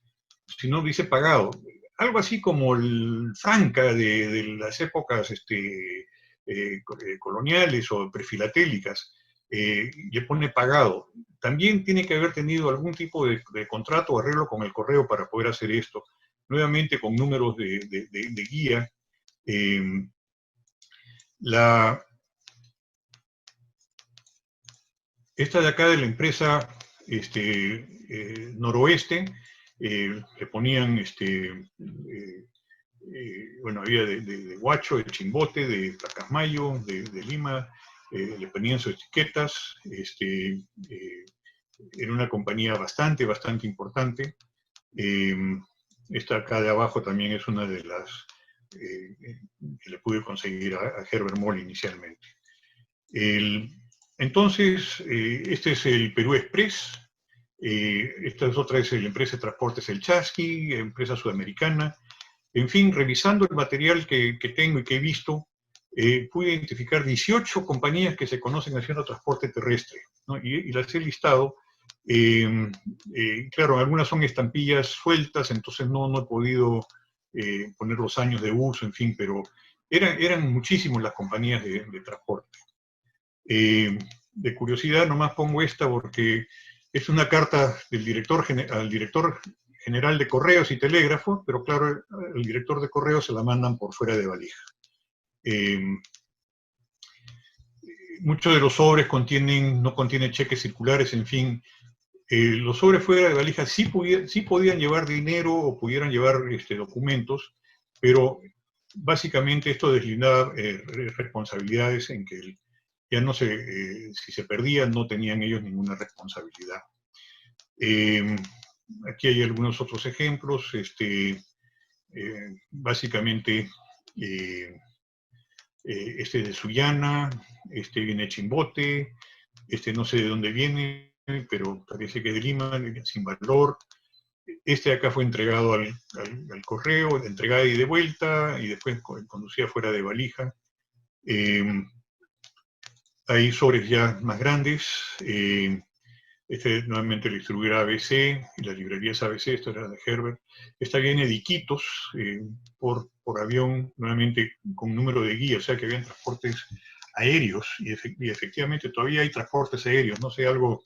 sino dice pagado. algo así como el Franca de las épocas coloniales o prefilatélicas, le pone pagado. También tiene que haber tenido algún tipo de contrato o arreglo con el correo para poder hacer esto. Nuevamente con números de guía. Esta de acá de la empresa Noroeste, le ponían, bueno, había de Huacho, de Chimbote, de Pacasmayo, de Lima, le ponían sus etiquetas, era una compañía bastante importante. Esta acá de abajo también es una de las que le pude conseguir a Herbert Moll inicialmente. Entonces, este es el Perú Express, esta es otra, es la empresa de transportes El Chasqui, empresa sudamericana. En fin, revisando el material que tengo y que he visto, pude identificar 18 compañías que se conocen haciendo transporte terrestre, ¿no? Y las he listado. Claro, algunas son estampillas sueltas, entonces no he podido poner los años de uso, en fin, pero eran muchísimas las compañías de transporte. De curiosidad, nomás pongo esta porque es una carta del director al director general de Correos y Telégrafos, pero claro, el director de Correos se la mandan por fuera de valija. Muchos de los sobres no contienen cheques circulares, en fin. Los sobres fuera de valija sí podían llevar dinero o pudieran llevar documentos, pero básicamente esto deslindaba responsabilidades en que ya no si se perdían no tenían ellos ninguna responsabilidad. Aquí hay algunos otros ejemplos, básicamente este de Sullana, viene Chimbote, no sé de dónde viene, pero parece que es de Lima, sin valor. Este de acá fue entregado al correo, de entregada y de vuelta, y después conducía fuera de valija. Hay sobres ya más grandes, nuevamente la distribuidora ABC, y las librerías ABC, esta era de Herbert. Esta viene de Iquitos, por avión, nuevamente con número de guía, o sea que habían transportes aéreos, y efectivamente todavía hay transportes aéreos, no sé, algo,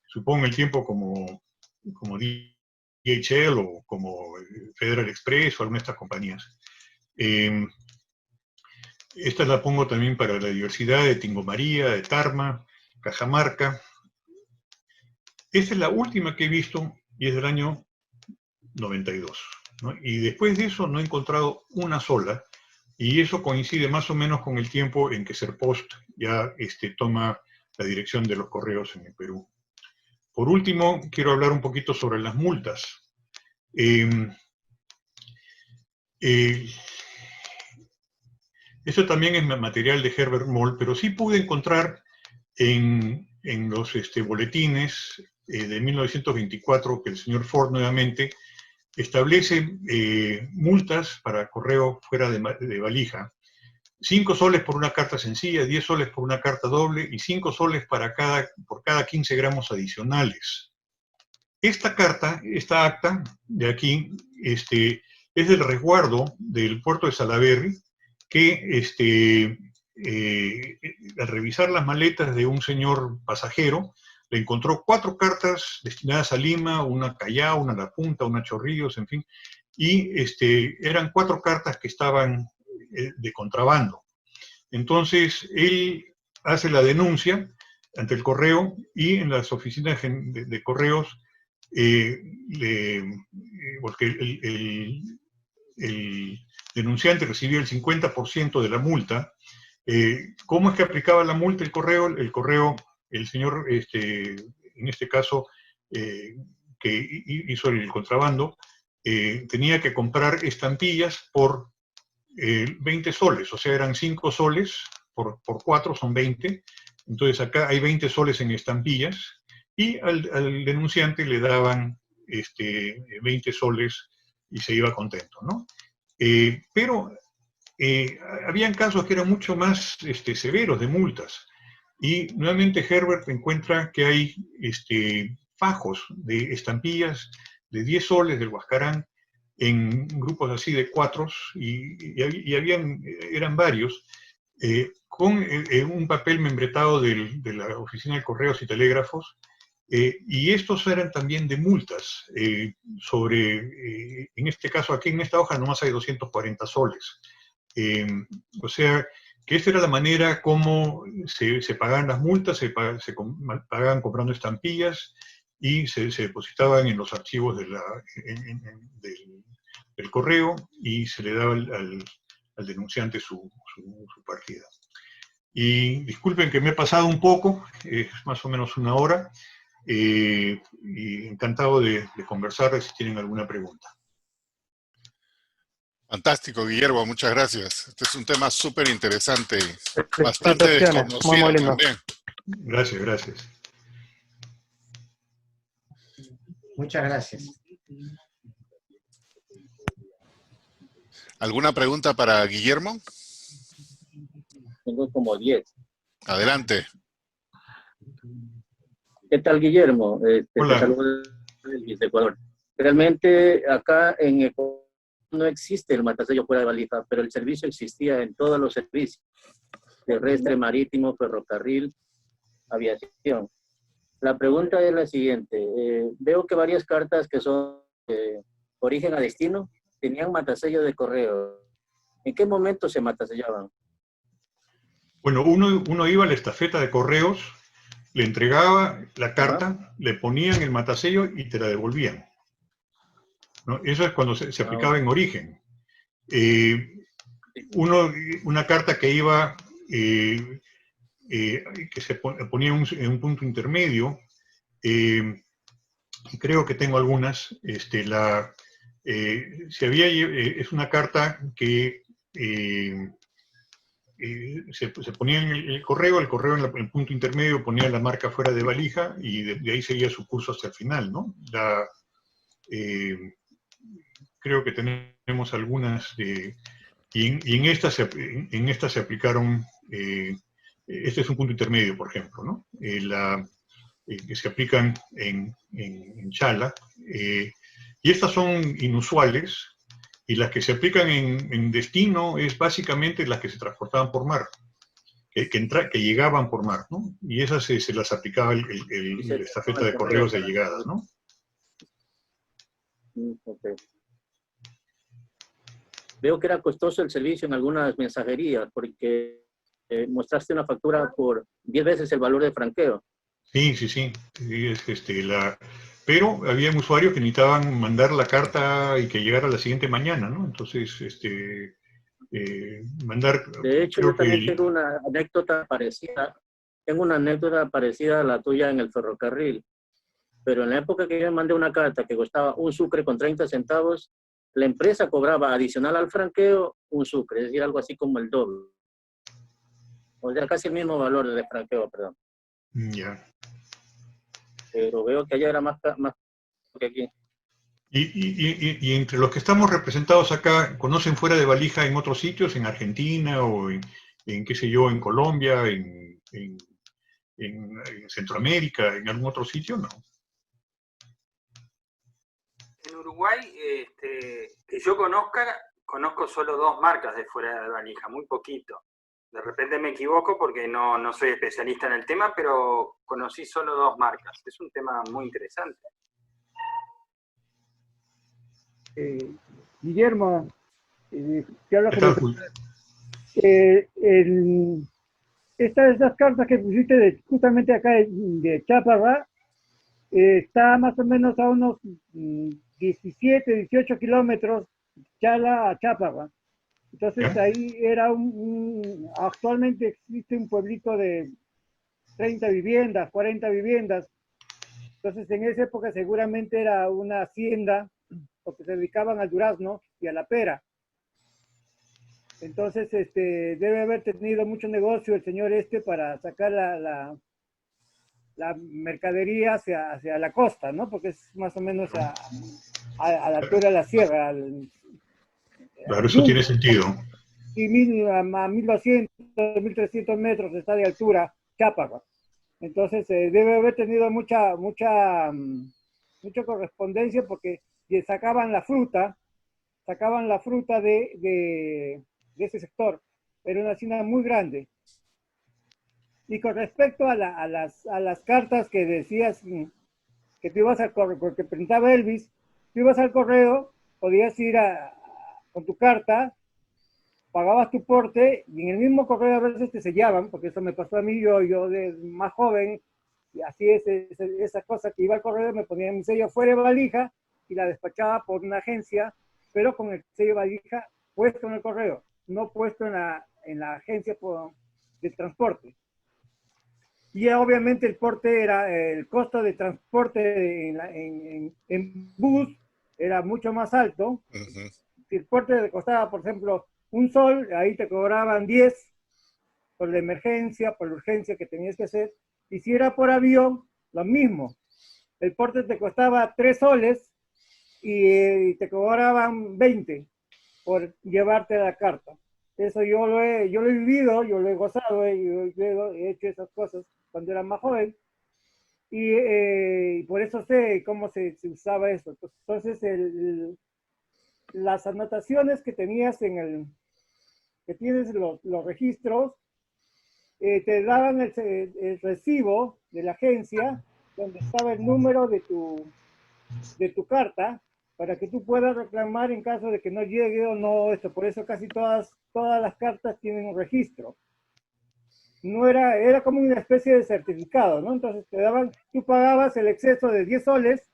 supongo el tiempo como DHL o como Federal Express o alguna de estas compañías. Esta la pongo también para la diversidad de Tingo María, de Tarma, Cajamarca. Esta es la última que he visto y es del año 92, ¿no? Y después de eso no he encontrado una sola, y eso coincide más o menos con el tiempo en que Serpost ya toma la dirección de los correos en el Perú. Por último, quiero hablar un poquito sobre las multas. Esto también es material de Herbert Moll, pero sí pude encontrar en los boletines de 1924 que el señor Ford nuevamente establece multas para correo fuera de valija. 5 soles por una carta sencilla, 10 soles por una carta doble y 5 soles por cada 15 gramos adicionales. Esta acta de aquí, es del resguardo del puerto de Salaberry, que al revisar las maletas de un señor pasajero, le encontró 4 cartas destinadas a Lima, una a Callao, una a La Punta, una a Chorrillos, en fin, y eran 4 cartas que estaban de contrabando. Entonces, él hace la denuncia ante el correo y en las oficinas de correos, porque el denunciante recibía el 50% de la multa. ¿Cómo es que aplicaba la multa el correo? El señor, en este caso, que hizo el contrabando, tenía que comprar estampillas por 20 soles, o sea, eran 5 soles por 4, son 20. Entonces acá hay 20 soles en estampillas, y al denunciante le daban 20 soles y se iba contento, ¿no? Pero habían casos que eran mucho más severos de multas. Y nuevamente Herbert encuentra que hay fajos de estampillas de 10 soles del Huascarán, en grupos así de cuatros, eran varios, con un papel membretado de la Oficina de Correos y Telégrafos, y estos eran también de multas, en este caso aquí en esta hoja nomás hay 240 soles. O sea, que esta era la manera como se pagaban las multas, se pagaban comprando estampillas y se depositaban en los archivos del correo y se le daba al denunciante su partida. Y disculpen que me he pasado un poco, es más o menos una hora, y encantado de conversar si tienen alguna pregunta. Fantástico, Guillermo, muchas gracias. Este es un tema súper interesante, bastante desconocido también. Gracias, gracias. Muchas gracias. ¿Alguna pregunta para Guillermo? Tengo como 10. Adelante. ¿Qué tal, Guillermo? Hola. Te saludo desde Ecuador. Realmente acá en Ecuador no existe el matasello fuera de valija, pero el servicio existía en todos los servicios, terrestre, marítimo, ferrocarril, aviación. La pregunta es la siguiente. Veo que varias cartas que son origen a destino tenían matasello de correo. ¿En qué momento se matasellaban? Bueno, uno iba a la estafeta de correos, le entregaba la carta, le ponían el matasello y te la devolvían, ¿no? Eso es cuando se aplicaba en origen. Una carta que iba, que se ponía en un punto intermedio, y creo que tengo algunas, es una carta que se ponía en el correo en el punto intermedio ponía la marca fuera de valija y de ahí seguía su curso hasta el final, ¿no? Creo que tenemos algunas, y en estas se aplicaron, este es un punto intermedio, por ejemplo, ¿no? Que se aplican en Chala, y estas son inusuales, y las que se aplican en destino es básicamente las que se transportaban por mar, que llegaban por mar, ¿no? Y esas se las aplicaba la estafeta de correos de llegada, ¿no? Okay. Veo que era costoso el servicio en algunas mensajerías, porque mostraste una factura por 10 veces el valor de franqueo. Sí. Pero había usuarios que necesitaban mandar la carta y que llegara la siguiente mañana, ¿no? Entonces, mandar... De hecho, yo también tengo una anécdota parecida. Tengo una anécdota parecida a la tuya en el ferrocarril. Pero en la época que yo mandé una carta que costaba un sucre con 30 centavos, la empresa cobraba adicional al franqueo un sucre, es decir, algo así como el doble. O sea, casi el mismo valor de franqueo, perdón. Ya. Pero veo que allá era más que aquí. Y entre los que estamos representados acá, ¿conocen fuera de valija en otros sitios, en Argentina o en qué sé yo, en Colombia, en Centroamérica, en algún otro sitio? No. En Uruguay, que yo conozco solo 2 marcas de fuera de valija, muy poquito. De repente me equivoco porque no soy especialista en el tema, pero conocí solo 2 marcas. Es un tema muy interesante. Guillermo, te habla estas cartas que pusiste justamente acá de Chaparra, está más o menos a unos 17, 18 kilómetros Chala a Chaparra. Entonces ahí era actualmente existe un pueblito de 30 viviendas, 40 viviendas. Entonces en esa época seguramente era una hacienda, porque se dedicaban al durazno y a la pera. Entonces debe haber tenido mucho negocio el señor para sacar la mercadería hacia la costa, ¿no? Porque es más o menos a la altura de la sierra. Claro, eso tiene sentido. Y a 1200, 1300 metros está de altura Chápara. Entonces debe haber tenido mucha correspondencia porque sacaban la fruta sacaban la fruta de ese sector. Era una hacienda muy grande. Y con respecto a las cartas que decías que tú ibas al correo, porque printaba Elvis, tú ibas al correo, podías ir con tu carta, pagabas tu porte, y en el mismo correo a veces te sellaban, porque eso me pasó a mí, yo de más joven, y así esa cosa que iba al correo, me ponía mi sello fuera de valija, y la despachaba por una agencia, pero con el sello de valija puesto en el correo, no puesto en la agencia de transporte. Y obviamente el porte el costo de transporte en bus era mucho más alto. Si el porte te costaba, por ejemplo, $1, ahí te cobraban 10 por la emergencia, por la urgencia que tenías que hacer. Y si era por avión, lo mismo. El porte te costaba 3 soles y te cobraban 20 por llevarte la carta. Eso yo lo he vivido, yo lo he gozado, yo he hecho esas cosas cuando era más joven, y por eso sé cómo se usaba eso. Entonces, las anotaciones que tenías que tienes los registros, te daban el recibo de la agencia, donde estaba el número de tu carta, para que tú puedas reclamar en caso de que no llegue o no esto. Por eso casi todas las cartas tienen un registro. No era como una especie de certificado, ¿no? Entonces tú pagabas el exceso de 10 soles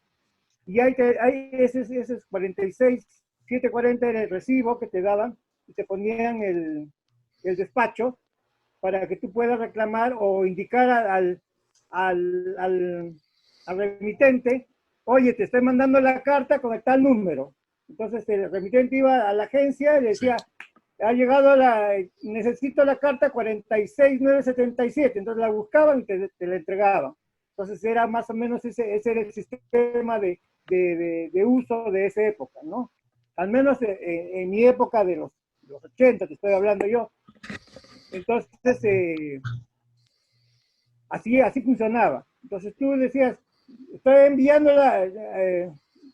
y ese 740 era el recibo que te daban y te ponían el despacho para que tú puedas reclamar o indicar al remitente, oye, te estoy mandando la carta con el tal número. Entonces el remitente iba a la agencia y le decía, ha llegado necesito la carta 46977, entonces la buscaban y te la entregaban. Entonces era más o menos ese era el sistema de uso de esa época, ¿no? Al menos en mi época de los 80, te estoy hablando yo. Entonces, así funcionaba. Entonces tú decías, estoy enviándola,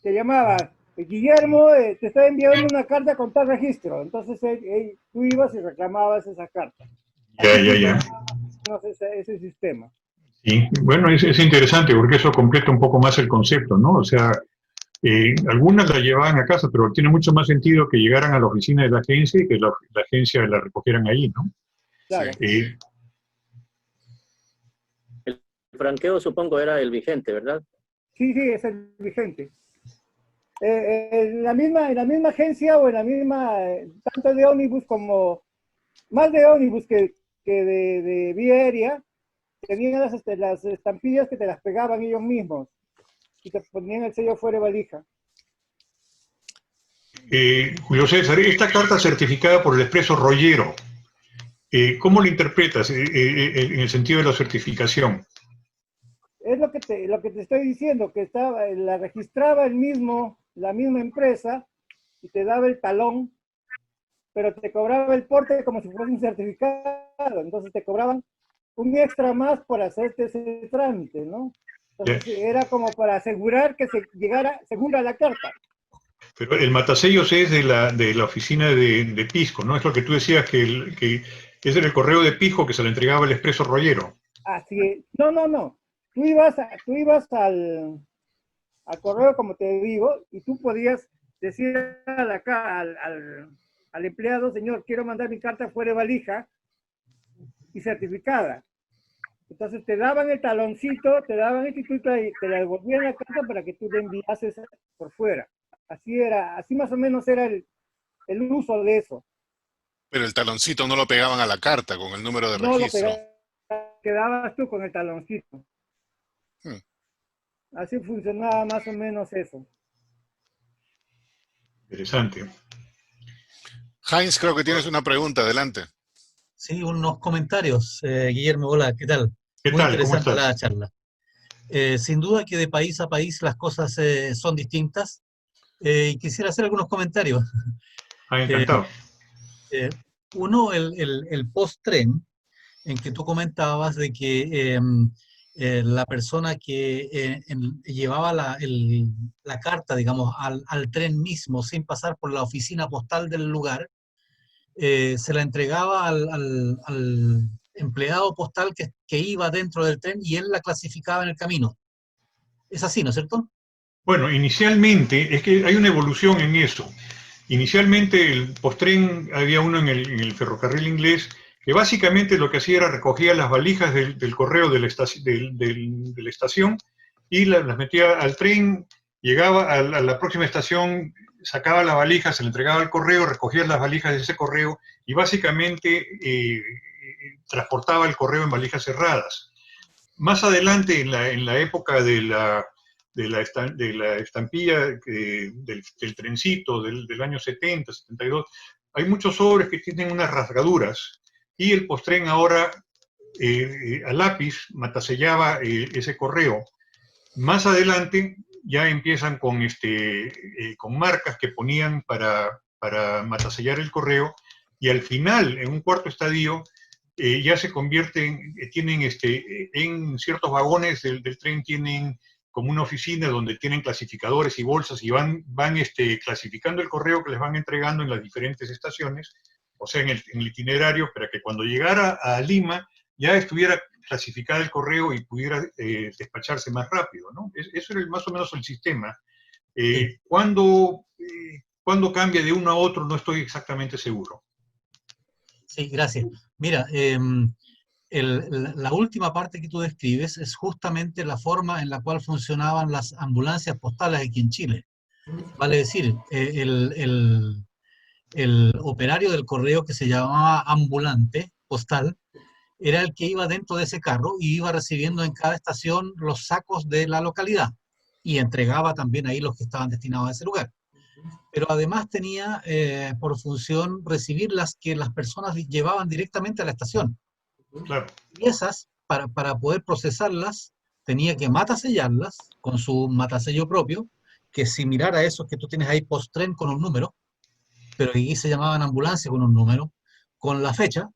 te llamaba, Guillermo, te está enviando una carta con tal registro. Entonces tú ibas y reclamabas esa carta. Ya. Ese sistema. Sí, bueno, es interesante porque eso completa un poco más el concepto, ¿no? O sea, algunas la llevaban a casa, pero tiene mucho más sentido que llegaran a la oficina de la agencia y que la agencia la recogieran ahí, ¿no? Claro. El franqueo, supongo, era el vigente, ¿verdad? Sí, es el vigente. En la misma agencia o en la misma, tanto de ómnibus como, más de ómnibus que de vía aérea, tenían las estampillas que te las pegaban ellos mismos y te ponían el sello fuera de valija. Julio César, esta carta certificada por el Expreso Rollero, ¿cómo la interpretas en el sentido de la certificación? Es lo que te estoy diciendo, que la registraba la misma empresa y te daba el talón, pero te cobraba el porte como si fuese un certificado. Entonces te cobraban un extra más por hacerte ese trámite, ¿no? Entonces era como para asegurar que se llegara segura la carta. Pero el matasellos es de la oficina de Pisco, ¿no? Es lo que tú decías que es el correo de Pisco que se le entregaba el Expreso Rollero. Así es. No. Tú ibas al correo, como te digo, y tú podías decir al empleado, señor, quiero mandar mi carta fuera de valija y certificada. Entonces te daban el taloncito, te daban el título y te la devolvían la carta para que tú le enviases por fuera. Así más o menos era el uso de eso. Pero el taloncito no lo pegaban a la carta con el número de registro. Quedabas tú con el taloncito. Así funcionaba más o menos eso. Interesante. Heinz, creo que tienes una pregunta, adelante. Sí, unos comentarios. Guillermo, hola, ¿qué tal? ¿Qué Muy tal? interesante la charla. Sin duda que de país a país las cosas son distintas. Y quisiera hacer algunos comentarios. Encantado. Uno, el post-tren, en que tú comentabas de que la persona que llevaba la carta, digamos, al tren mismo, sin pasar por la oficina postal del lugar, se la entregaba al empleado postal que iba dentro del tren y él la clasificaba en el camino. Es así, ¿no es cierto? Bueno, inicialmente, es que hay una evolución en eso. Inicialmente el postren, había uno en el ferrocarril inglés, que básicamente lo que hacía era recogía las valijas del correo de la estación y las metía al tren, llegaba a la próxima estación, sacaba la valija, se le entregaba al correo, recogía las valijas de ese correo y básicamente transportaba el correo en valijas cerradas. Más adelante, en la época de la estampilla del trencito del año 70, 72, hay muchos sobres que tienen unas rasgaduras y el postren ahora a lápiz matasellaba ese correo. Más adelante ya empiezan con marcas que ponían para matasellar el correo y al final, en un cuarto estadio, ya se convierten, tienen en ciertos vagones del tren tienen como una oficina donde tienen clasificadores y bolsas y van clasificando el correo que les van entregando en las diferentes estaciones, o sea, en el itinerario, para que cuando llegara a Lima ya estuviera clasificado el correo y pudiera despacharse más rápido, ¿no? Eso era más o menos el sistema. Sí. ¿Cuándo cambia de uno a otro? No estoy exactamente seguro. Sí, gracias. Mira, la última parte que tú describes es justamente la forma en la cual funcionaban las ambulancias postales aquí en Chile. Vale decir, el operario del correo que se llamaba ambulante postal era el que iba dentro de ese carro y iba recibiendo en cada estación los sacos de la localidad y entregaba también ahí los que estaban destinados a ese lugar. Pero además tenía por función recibir las que las personas llevaban directamente a la estación. Claro. Y esas, para poder procesarlas, tenía que matasellarlas con su matasello propio, que es similar a esos que tú tienes ahí post-tren con un número, pero aquí se llamaban ambulancia con un número, con la fecha,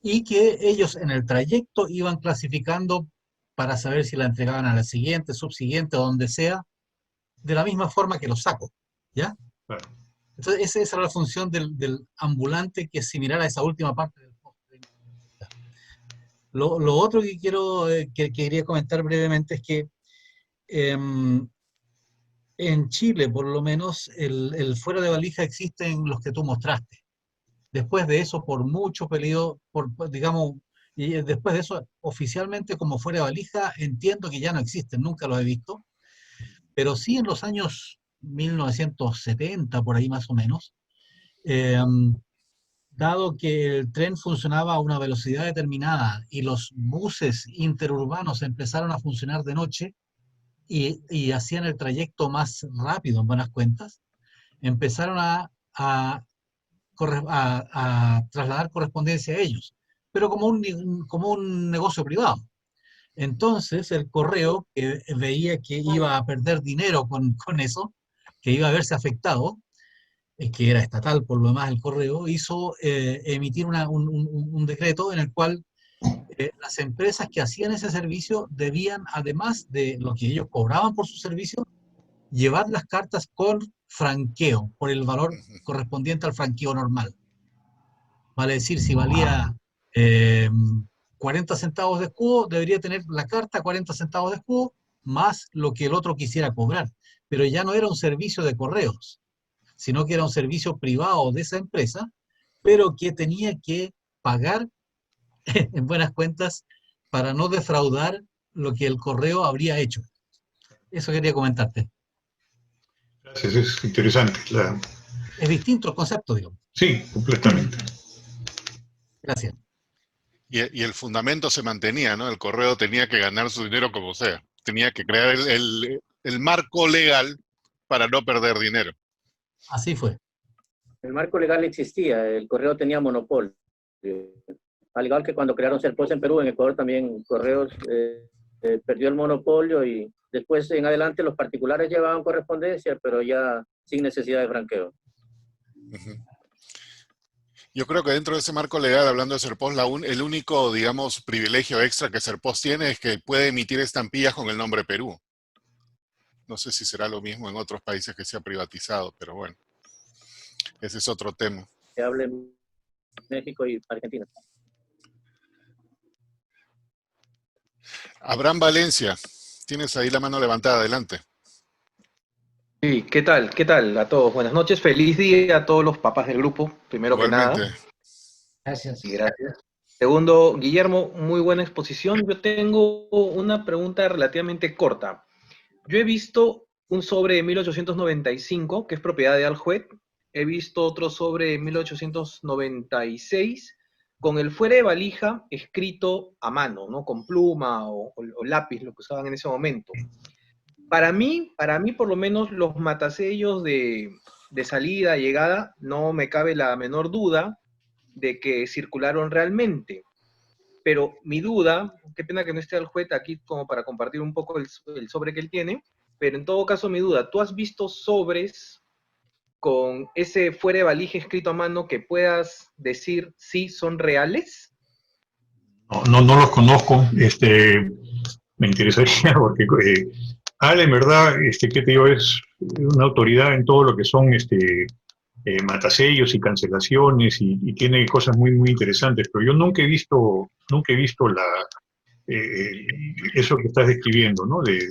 y que ellos en el trayecto iban clasificando para saber si la entregaban a la siguiente, subsiguiente o donde sea, de la misma forma que los sacos, ¿ya? Claro. Entonces esa era la función del ambulante, que es similar a esa última parte del post-tren. Lo otro que quería comentar brevemente es que en Chile, por lo menos, el fuera de valija existe en los que tú mostraste. Después de eso, por mucho periodo, digamos, y después de eso, oficialmente como fuera de valija, entiendo que ya no existen, nunca los he visto, pero sí en los años 1970, por ahí más o menos, dado que el tren funcionaba a una velocidad determinada y los buses interurbanos empezaron a funcionar de noche y hacían el trayecto más rápido, en buenas cuentas, empezaron a trasladar correspondencia a ellos, pero como un negocio privado. Entonces el correo, que veía que iba a perder dinero con eso, que iba a verse afectado, que era estatal por lo demás el correo, hizo emitir un decreto en el cual las empresas que hacían ese servicio debían, además de lo que ellos cobraban por su servicio, llevar las cartas con franqueo, por el valor correspondiente al franqueo normal. Vale decir, si valía 40 centavos de escudo, debería tener la carta 40 centavos de escudo, más lo que el otro quisiera cobrar. Pero ya no era un servicio de correos, sino que era un servicio privado de esa empresa, pero que tenía que pagar en buenas cuentas para no defraudar lo que el correo habría hecho. Eso quería comentarte. Gracias, es interesante. Es distinto el concepto, digo. Sí, completamente. Gracias. Y el fundamento se mantenía, ¿no? El correo tenía que ganar su dinero como sea. Tenía que crear el marco legal para no perder dinero. Así fue. El marco legal existía, el correo tenía monopolio. Al igual que cuando crearon Serpos en Perú, en Ecuador también Correos perdió el monopolio y después en adelante los particulares llevaban correspondencia, pero ya sin necesidad de franqueo. Yo creo que dentro de ese marco legal, hablando de Serpos, el único, digamos, privilegio extra que Serpos tiene es que puede emitir estampillas con el nombre Perú. No sé si será lo mismo en otros países que se ha privatizado, pero bueno, ese es otro tema. Se habla en México y Argentina. Abraham Valencia, tienes ahí la mano levantada, adelante. Sí, ¿qué tal? ¿Qué tal a todos? Buenas noches, feliz día a todos los papás del grupo, primero que Igualmente. nada. Gracias. Y gracias. Segundo, Guillermo, muy buena exposición. Yo tengo una pregunta relativamente corta. Yo he visto un sobre de 1895, que es propiedad de Aljuet. He visto otro sobre de 1896, con el fuera de valija escrito a mano, ¿no? Con pluma o lápiz, lo que usaban en ese momento. Para mí, por lo menos, los matasellos de salida, llegada, no me cabe la menor duda de que circularon realmente. Pero mi duda, qué pena que no esté el juez aquí como para compartir un poco el sobre que él tiene, pero en todo caso mi duda, ¿tú has visto sobres con ese fuera de valija escrito a mano que puedas decir si son reales? No los conozco, me interesaría porque Ale, en verdad, ¿qué te digo? Es una autoridad en todo lo que son matasellos y cancelaciones y tiene cosas muy, muy interesantes, pero yo nunca he visto eso que estás describiendo, ¿no? Que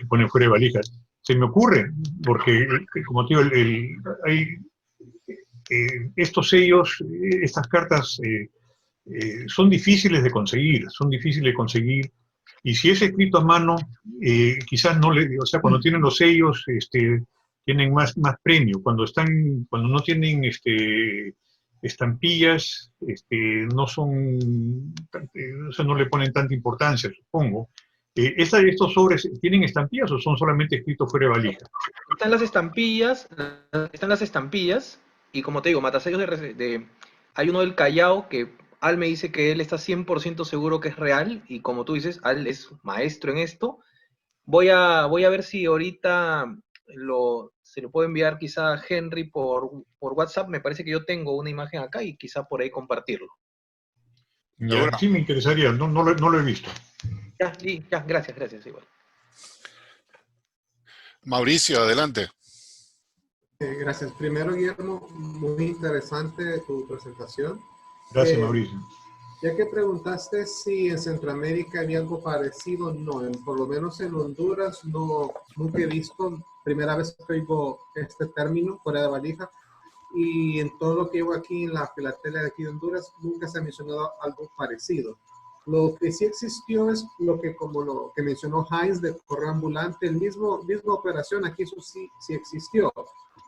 pone fuera de valijas. Se me ocurre, porque, como te digo, hay estos sellos, estas cartas son difíciles de conseguir, y si es escrito a mano, quizás no le, o sea, cuando tienen los sellos, tienen más premio. Cuando no tienen estampillas, no son, o sea, no le ponen tanta importancia, supongo. ¿Estos sobres tienen estampillas o son solamente escritos fuera de valija? Están las estampillas, y como te digo, matasellos hay uno del Callao que Al me dice que él está 100% seguro que es real, y como tú dices, Al es maestro en esto. Voy a ver si ahorita se lo puedo enviar quizá a Henry por WhatsApp. Me parece que yo tengo una imagen acá y quizá por ahí compartirlo. Ya, sí me interesaría, no lo he visto. Ya, gracias, igual. Mauricio, adelante. Gracias. Primero, Guillermo, muy interesante tu presentación. Gracias, Mauricio. Ya que preguntaste si en Centroamérica había algo parecido, no, por lo menos en Honduras nunca he visto, primera vez que oigo este término, fuera de valija, y en todo lo que llevo aquí en la filatelia de aquí de Honduras, nunca se ha mencionado algo parecido. Lo que sí existió es como lo que mencionó Heinz de correo ambulante, misma operación, aquí eso sí existió.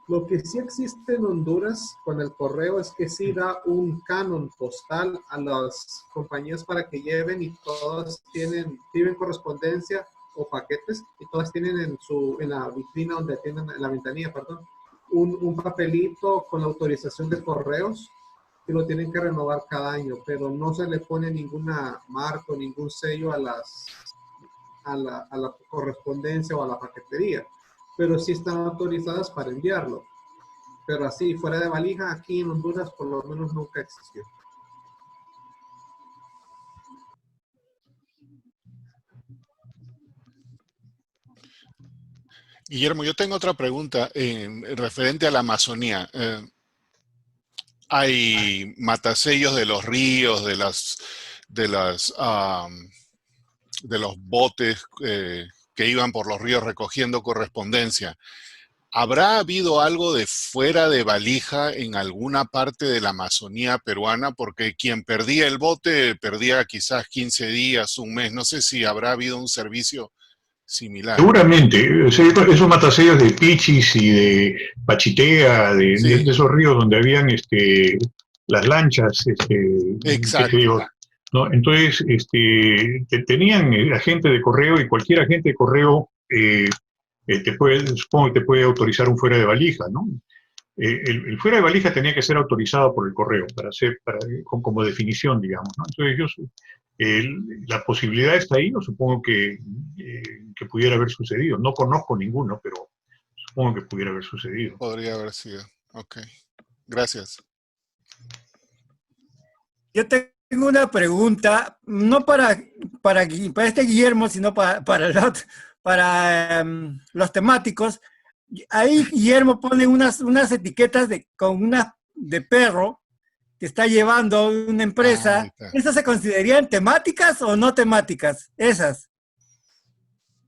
Lo que sí existe en Honduras con el correo es que sí da un canon postal a las compañías para que lleven, y todas tienen correspondencia o paquetes, y todas tienen en la vitrina donde tienen, en la ventanilla, perdón, un papelito con la autorización de correos, que lo tienen que renovar cada año, pero no se le pone ninguna marca o ningún sello a la correspondencia o a la paquetería, pero sí están autorizadas para enviarlo. Pero así, fuera de valija, aquí en Honduras por lo menos nunca existió. Guillermo, yo tengo otra pregunta referente a la Amazonía. Hay matasellos de los ríos, de los botes que iban por los ríos recogiendo correspondencia. ¿Habrá habido algo de fuera de valija en alguna parte de la Amazonía peruana? Porque quien perdía el bote perdía quizás 15 días, un mes. No sé si habrá habido un servicio similar. Seguramente, esos matasellos de Pichis y de Pachitea, de esos ríos donde habían las lanchas, exacto. ¿no? Entonces, tenían agente de correo, y cualquier agente de correo supongo que te puede autorizar un fuera de valija, ¿no? El fuera de valija tenía que ser autorizado por el correo como definición, digamos, ¿no? Entonces la posibilidad está ahí, yo supongo que pudiera haber sucedido. No conozco ninguno, pero supongo que pudiera haber sucedido. Podría haber sido. Ok. Gracias. Yo tengo una pregunta, no para este Guillermo, sino para los temáticos. Ahí Guillermo pone unas etiquetas con una de perro que está llevando una empresa. ¿Esas se considerarían temáticas o no temáticas? Esas.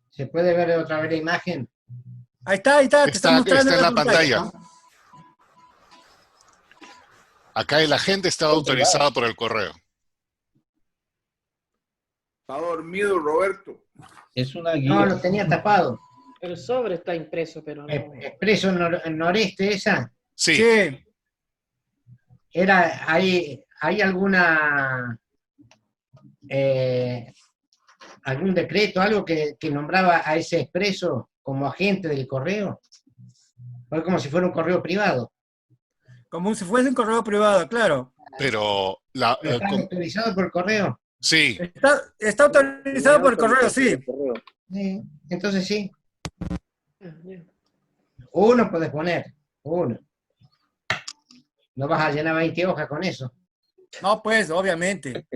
¿Se puede ver otra vez la imagen? Ahí está, te está mostrando en la pantalla. ¿no? Acá el agente estaba autorizado por el correo. Está dormido Roberto. Es una guía. No, lo tenía tapado. El sobre está impreso, pero no. ¿Expreso noreste esa? Sí. ¿Hay alguna algún decreto, algo que nombraba a ese expreso como agente del correo? O como si fuera un correo privado. Como si fuese un correo privado, claro. Pero ¿Está autorizado por el correo? Sí. Está autorizado por el correo, sí. Entonces sí. Uno puedes poner, uno. No vas a llenar 20 hojas con eso. No, pues, obviamente.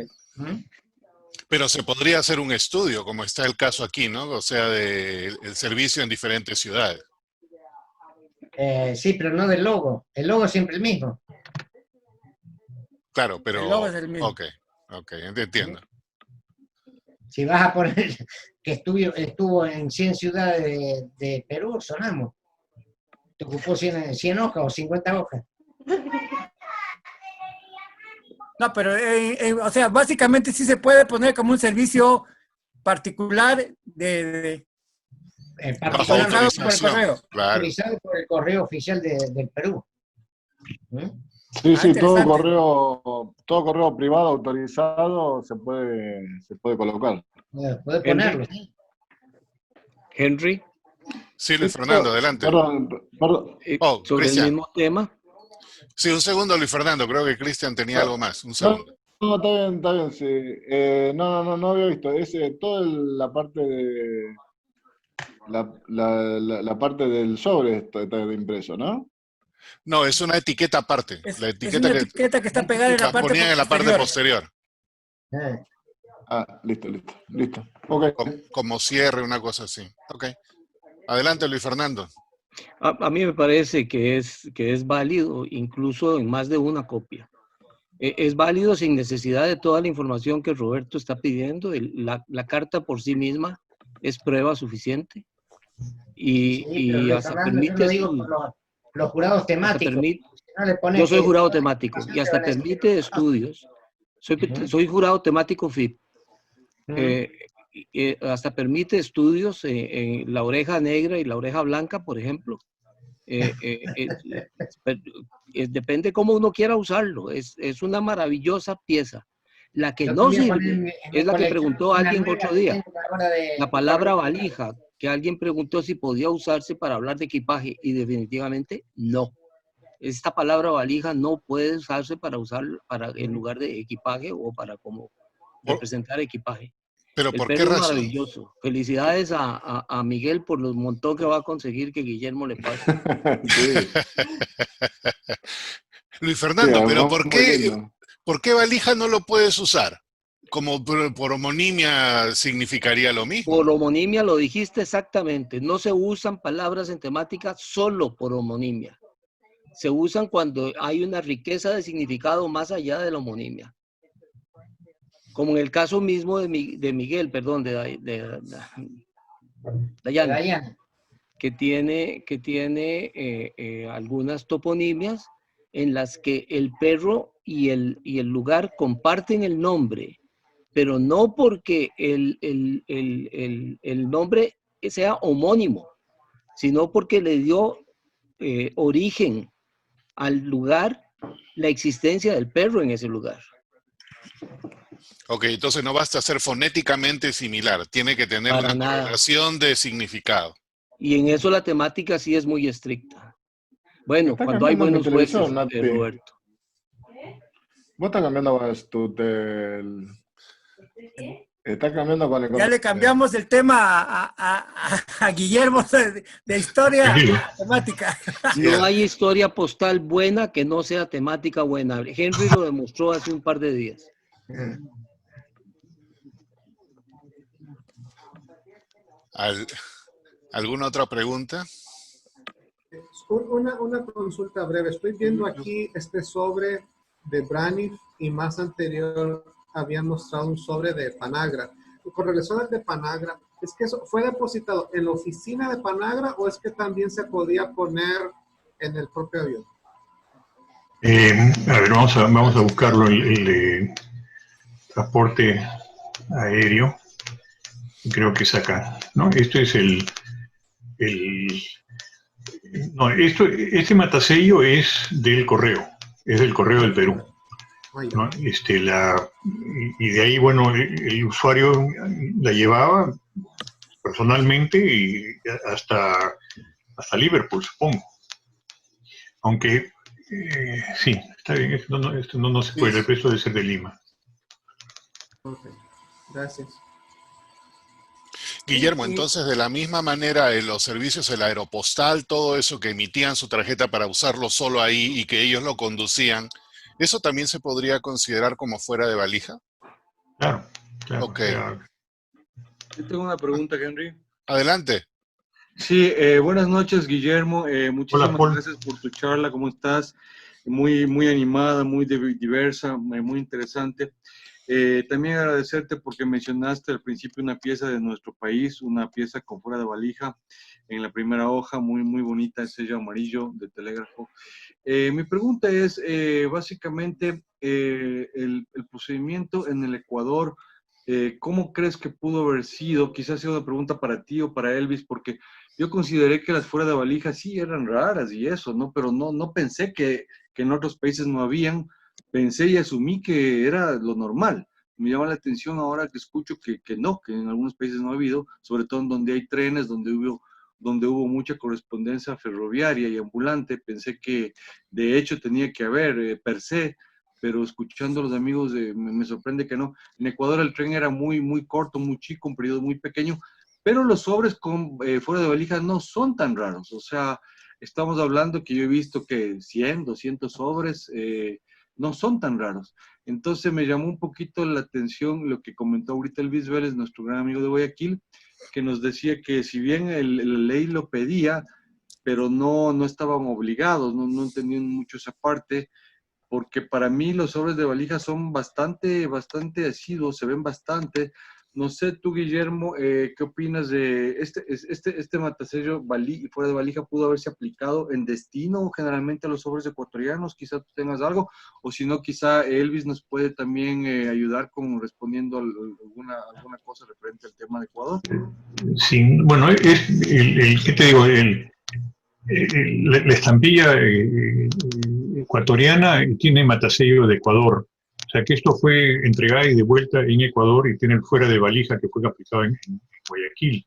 Pero se podría hacer un estudio, como está el caso aquí, ¿no? O sea, del servicio en diferentes ciudades. Sí, pero no del logo. El logo es siempre el mismo. Claro, pero... El logo es el mismo. Ok, entiendo. Si vas a poner que estuvo en 100 ciudades de Perú, sonamos. Te ocupó 100 hojas o 50 hojas. No, pero, o sea, básicamente sí se puede poner como un servicio particular autorizado por el correo. Claro. Autorizado por el correo oficial del Perú. Sí, todo correo privado autorizado se puede colocar. Puede ponerlo. Henry. Sí, Luis Fernando, adelante. Perdón. Sobre Cristian. el mismo tema. Sí, un segundo, Luis Fernando. Creo que Cristian tenía algo más. Un segundo. No, está bien, sí. No había visto. Toda la parte de... La parte del sobre está impreso, ¿no? No, es una etiqueta aparte. Es la una etiqueta que está pegada en la parte ponían en la parte posterior. Listo. Okay. Como cierre, una cosa así. Ok. Adelante, Luis Fernando. A mí me parece que es válido, incluso en más de una copia. Es válido sin necesidad de toda la información que Roberto está pidiendo. La carta por sí misma es prueba suficiente. Y hasta permite... Los jurados temáticos. Yo soy jurado temático y hasta permite estudios. Soy jurado temático FIP. Hasta permite estudios en la oreja negra y la oreja blanca, por ejemplo. Depende cómo uno quiera usarlo. Es una maravillosa pieza. La que no sirve es la que preguntó alguien otro día. La palabra valija, que alguien preguntó si podía usarse para hablar de equipaje y definitivamente no. Esta palabra valija no puede usarse en lugar de equipaje o para como representar equipaje. ¿Pero por qué razón? Es razón? maravilloso. Felicidades a Miguel por los montón que va a conseguir que Guillermo le pase. Luis Fernando, Sí, pero no, ¿por qué valija no lo puedes usar? Como por homonimia significaría lo mismo. Por homonimia lo dijiste exactamente. No se usan palabras en temática solo por homonimia. Se usan cuando hay una riqueza de significado más allá de la homonimia. Como en el caso mismo de Miguel, perdón, de Dayana, que tiene algunas toponimias en las que el perro y el lugar comparten el nombre, pero no porque el nombre sea homónimo, sino porque le dio origen al lugar la existencia del perro en ese lugar. Ok, entonces no basta ser fonéticamente similar, tiene que tener Para una nada. correlación de significado. Y en eso la temática sí es muy estricta. Bueno, Está cuando hay cambiando mi buenos jueces, televisor, Nati. Roberto. Vos estás cambiando Está cambiando con el Ya le cambiamos el tema a Guillermo de historia a temática. No hay historia postal buena que no sea temática buena. Henry lo demostró hace un par de días. ¿Alguna otra pregunta? Una consulta breve. Estoy viendo aquí este sobre de Braniff y más anterior habían mostrado un sobre de Panagra. Con relación al de Panagra, ¿es que eso fue depositado en la oficina de Panagra o es que también se podía poner en el propio avión? A ver, vamos a buscarlo, el transporte aéreo. Creo que es acá, ¿no? Esto es no, este matasello es del correo, es del Correo del Perú, ¿no? Y de ahí, bueno, el usuario la llevaba personalmente y hasta Liverpool, supongo. Aunque, sí, está bien, esto no se puede, el precio debe ser de Lima. Ok, gracias. Guillermo, entonces de la misma manera los servicios, el aeropostal, todo eso que emitían su tarjeta para usarlo solo ahí y que ellos lo conducían, ¿eso también se podría considerar como fuera de valija? Claro. Ok. Yo tengo una pregunta, Henry. Adelante. Sí, buenas noches, Guillermo. Muchísimas gracias por tu charla. ¿Cómo estás? Muy animada, muy diversa, muy interesante. También agradecerte porque mencionaste al principio una pieza de nuestro país, una pieza con fuera de valija, en la primera hoja, muy bonita, el sello amarillo de telégrafo. Mi pregunta es, básicamente, el procedimiento en el Ecuador, ¿cómo crees que pudo haber sido? Quizás sea una pregunta para ti o para Elvis, porque yo consideré que las fuera de valija sí eran raras y eso, ¿no? Pero no pensé que en otros países no habían. Pensé y asumí que era lo normal. Me llama la atención ahora que escucho que no, que en algunos países no ha habido, sobre todo en donde hay trenes, donde hubo mucha correspondencia ferroviaria y ambulante. Pensé que de hecho tenía que haber per se, pero escuchando a los amigos me sorprende que no. En Ecuador el tren era muy corto, muy chico, un periodo muy pequeño, pero los sobres con fuera de valija no son tan raros. O sea, estamos hablando que yo he visto que 100, 200 sobres no son tan raros. Entonces me llamó un poquito la atención lo que comentó ahorita Elvis Vélez, nuestro gran amigo de Guayaquil, que nos decía que si bien la ley lo pedía, pero no estaban obligados, no entendían mucho esa parte, porque para mí los sobres de valija son bastante asiduos, se ven bastante. No sé tú, Guillermo, ¿qué opinas de este matasello fuera de valija pudo haberse aplicado en destino generalmente a los sobres ecuatorianos? Quizá tú tengas algo, o si no, quizá Elvis nos puede también ayudar con respondiendo a alguna cosa referente al tema de Ecuador. Sí, bueno, ¿qué te digo? La estampilla ecuatoriana tiene matasello de Ecuador. O sea que esto fue entregado y de vuelta en Ecuador y tiene el fuera de valija que fue aplicado en Guayaquil.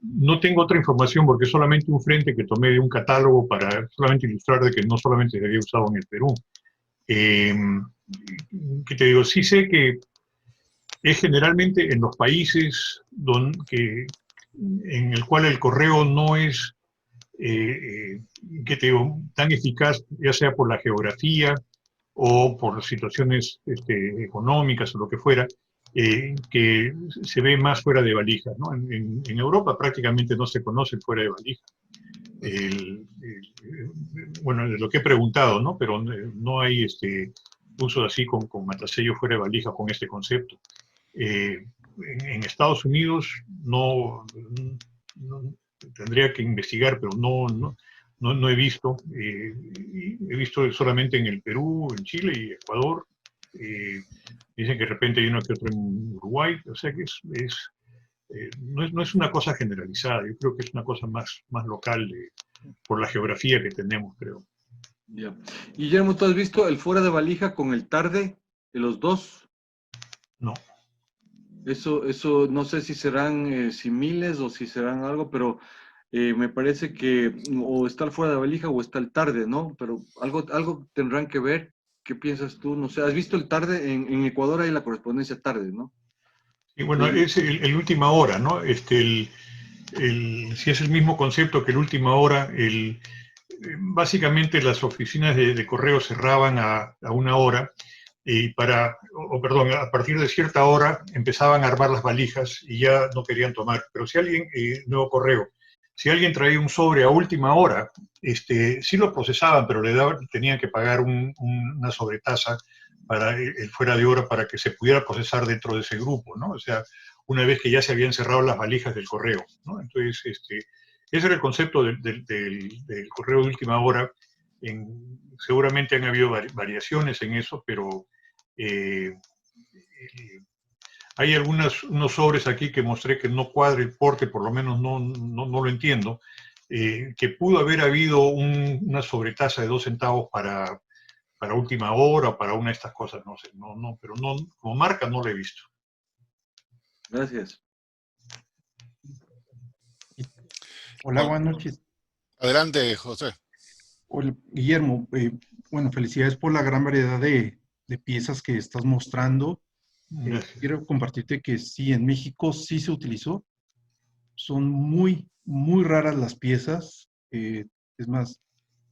No tengo otra información porque es solamente un frente que tomé de un catálogo para solamente ilustrar de que no solamente se había usado en el Perú. ¿Qué te digo? Sí sé que es generalmente en los países en el cual el correo no es ¿qué te digo? Tan eficaz, ya sea por la geografía o por situaciones económicas o lo que fuera, que se ve más fuera de valija, ¿no? En Europa prácticamente no se conoce fuera de valija. Bueno, de lo que he preguntado, ¿no? Pero no hay uso así con matasello fuera de valija con este concepto. En Estados Unidos no tendría que investigar, pero no he visto. He visto solamente en el Perú, en Chile y Ecuador. Dicen que de repente hay uno que otro en Uruguay. O sea que no es una cosa generalizada. Yo creo que es una cosa más local por la geografía que tenemos, creo. Ya. Guillermo, ¿tú has visto el fuera de valija con el tarde de los dos? No. Eso no sé si serán similes o si serán algo, pero me parece que o está el fuera de valija o está el tarde, ¿no? Pero algo tendrán que ver. ¿Qué piensas tú? No sé, ¿has visto el tarde? En Ecuador hay la correspondencia tarde, ¿no? Y bueno, es el última hora, ¿no? Si es el mismo concepto que el última hora, básicamente las oficinas de correo cerraban a una hora y perdón, a partir de cierta hora empezaban a armar las valijas y ya no querían tomar. Pero si alguien, nuevo correo, si alguien traía un sobre a última hora, sí lo procesaban, pero tenían que pagar una sobretasa para el fuera de hora para que se pudiera procesar dentro de ese grupo, ¿no? O sea, una vez que ya se habían cerrado las valijas del correo, ¿no? Entonces, ese era el concepto del correo de última hora. Seguramente han habido variaciones en eso, pero hay unos sobres aquí que mostré que no cuadra el porte, por lo menos no lo entiendo, que pudo haber habido una sobretasa de 2 centavos para última hora o para una de estas cosas, no sé, pero como marca no lo he visto. Gracias. Hola, buenas noches. Adelante, José. Hola, Guillermo. Bueno, felicidades por la gran variedad de piezas que estás mostrando. Quiero compartirte que sí, en México sí se utilizó. Son muy, muy raras las piezas. Es más,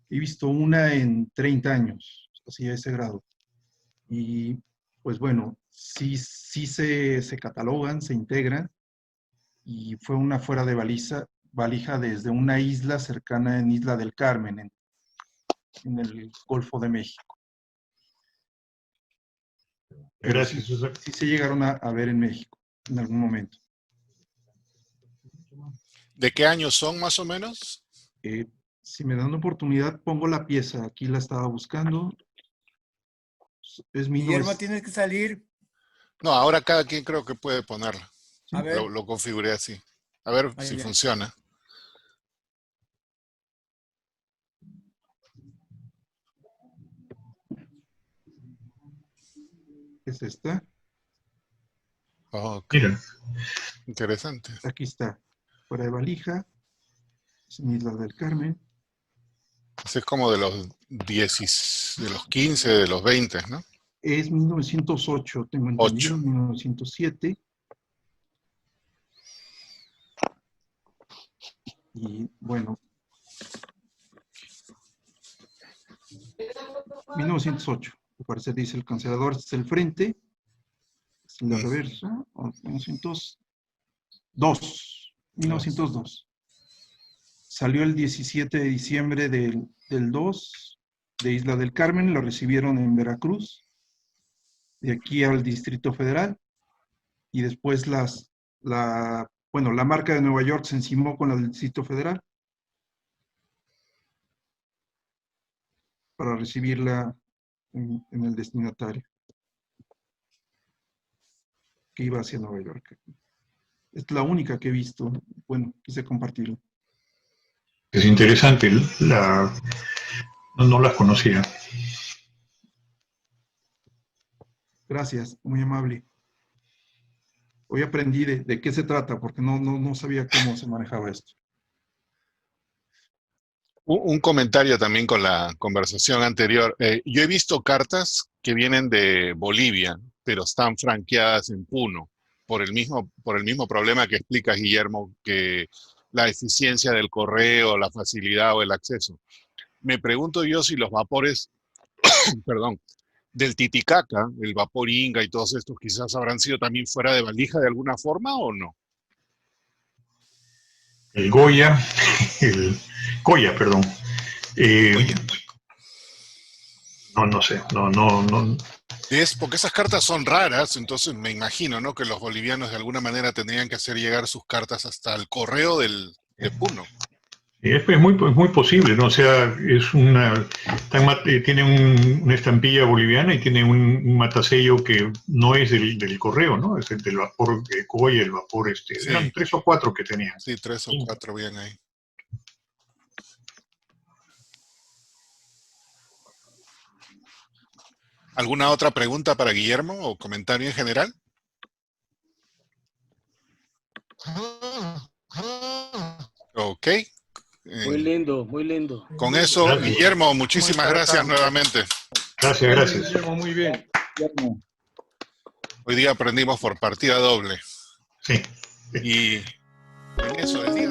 he visto una en 30 años, así a ese grado. Y pues bueno, sí se catalogan, se integran. Y fue una fuera de valija desde una isla cercana en Isla del Carmen, en el Golfo de México. Gracias, sí se llegaron a ver en México en algún momento. ¿De qué años son más o menos? Si me dan la oportunidad, pongo la pieza. Aquí la estaba buscando. Guillermo, tienes que salir. No, ahora cada quien creo que puede ponerla. A ver. Lo configuré así. A ver si funciona. ¿Es esta? Oh, mira. Interesante. Aquí está. Fuera de valija. Es en Isla del Carmen. Ese es como de los 15, de los 20, ¿no? Es 1908, tengo entendido, 1907. Y bueno, 1908, me parece, dice el cancelador, este es el frente, es el de reverso, 1902. Salió el 17 de diciembre del 2 de Isla del Carmen, lo recibieron en Veracruz, de aquí al Distrito Federal, y después la marca de Nueva York se encimó con la del Distrito Federal para recibirla en el destinatario que iba hacia Nueva York. Es la única que he visto. Bueno, quise compartirlo. Es interesante, no las conocía. Gracias, muy amable. Hoy aprendí de qué se trata, porque no sabía cómo se manejaba esto. Un comentario también con la conversación anterior. Yo he visto cartas que vienen de Bolivia, pero están franqueadas en Puno, por el mismo problema que explica Guillermo, que la eficiencia del correo, la facilidad o el acceso. Me pregunto yo si los vapores, perdón, del Titicaca, el vapor Inga y todos estos quizás habrán sido también fuera de valija de alguna forma o no. El Coya, perdón. No sé, no. Es porque esas cartas son raras, entonces me imagino, ¿no?, que los bolivianos de alguna manera tendrían que hacer llegar sus cartas hasta el correo de Puno. Es muy posible, ¿no? O sea, tiene una estampilla boliviana y tiene un matasello que no es del correo, ¿no? Es el del vapor Coya, el vapor Sí. Eran 3 o 4 que tenían. Sí, 3 o 4 bien ahí. ¿Alguna otra pregunta para Guillermo o comentario en general? Ok. Muy lindo, muy lindo. Con eso, Gracias. Guillermo, muchísimas gracias nuevamente. Gracias. Guillermo, muy bien. Hoy día aprendimos por partida doble. Y en eso, el día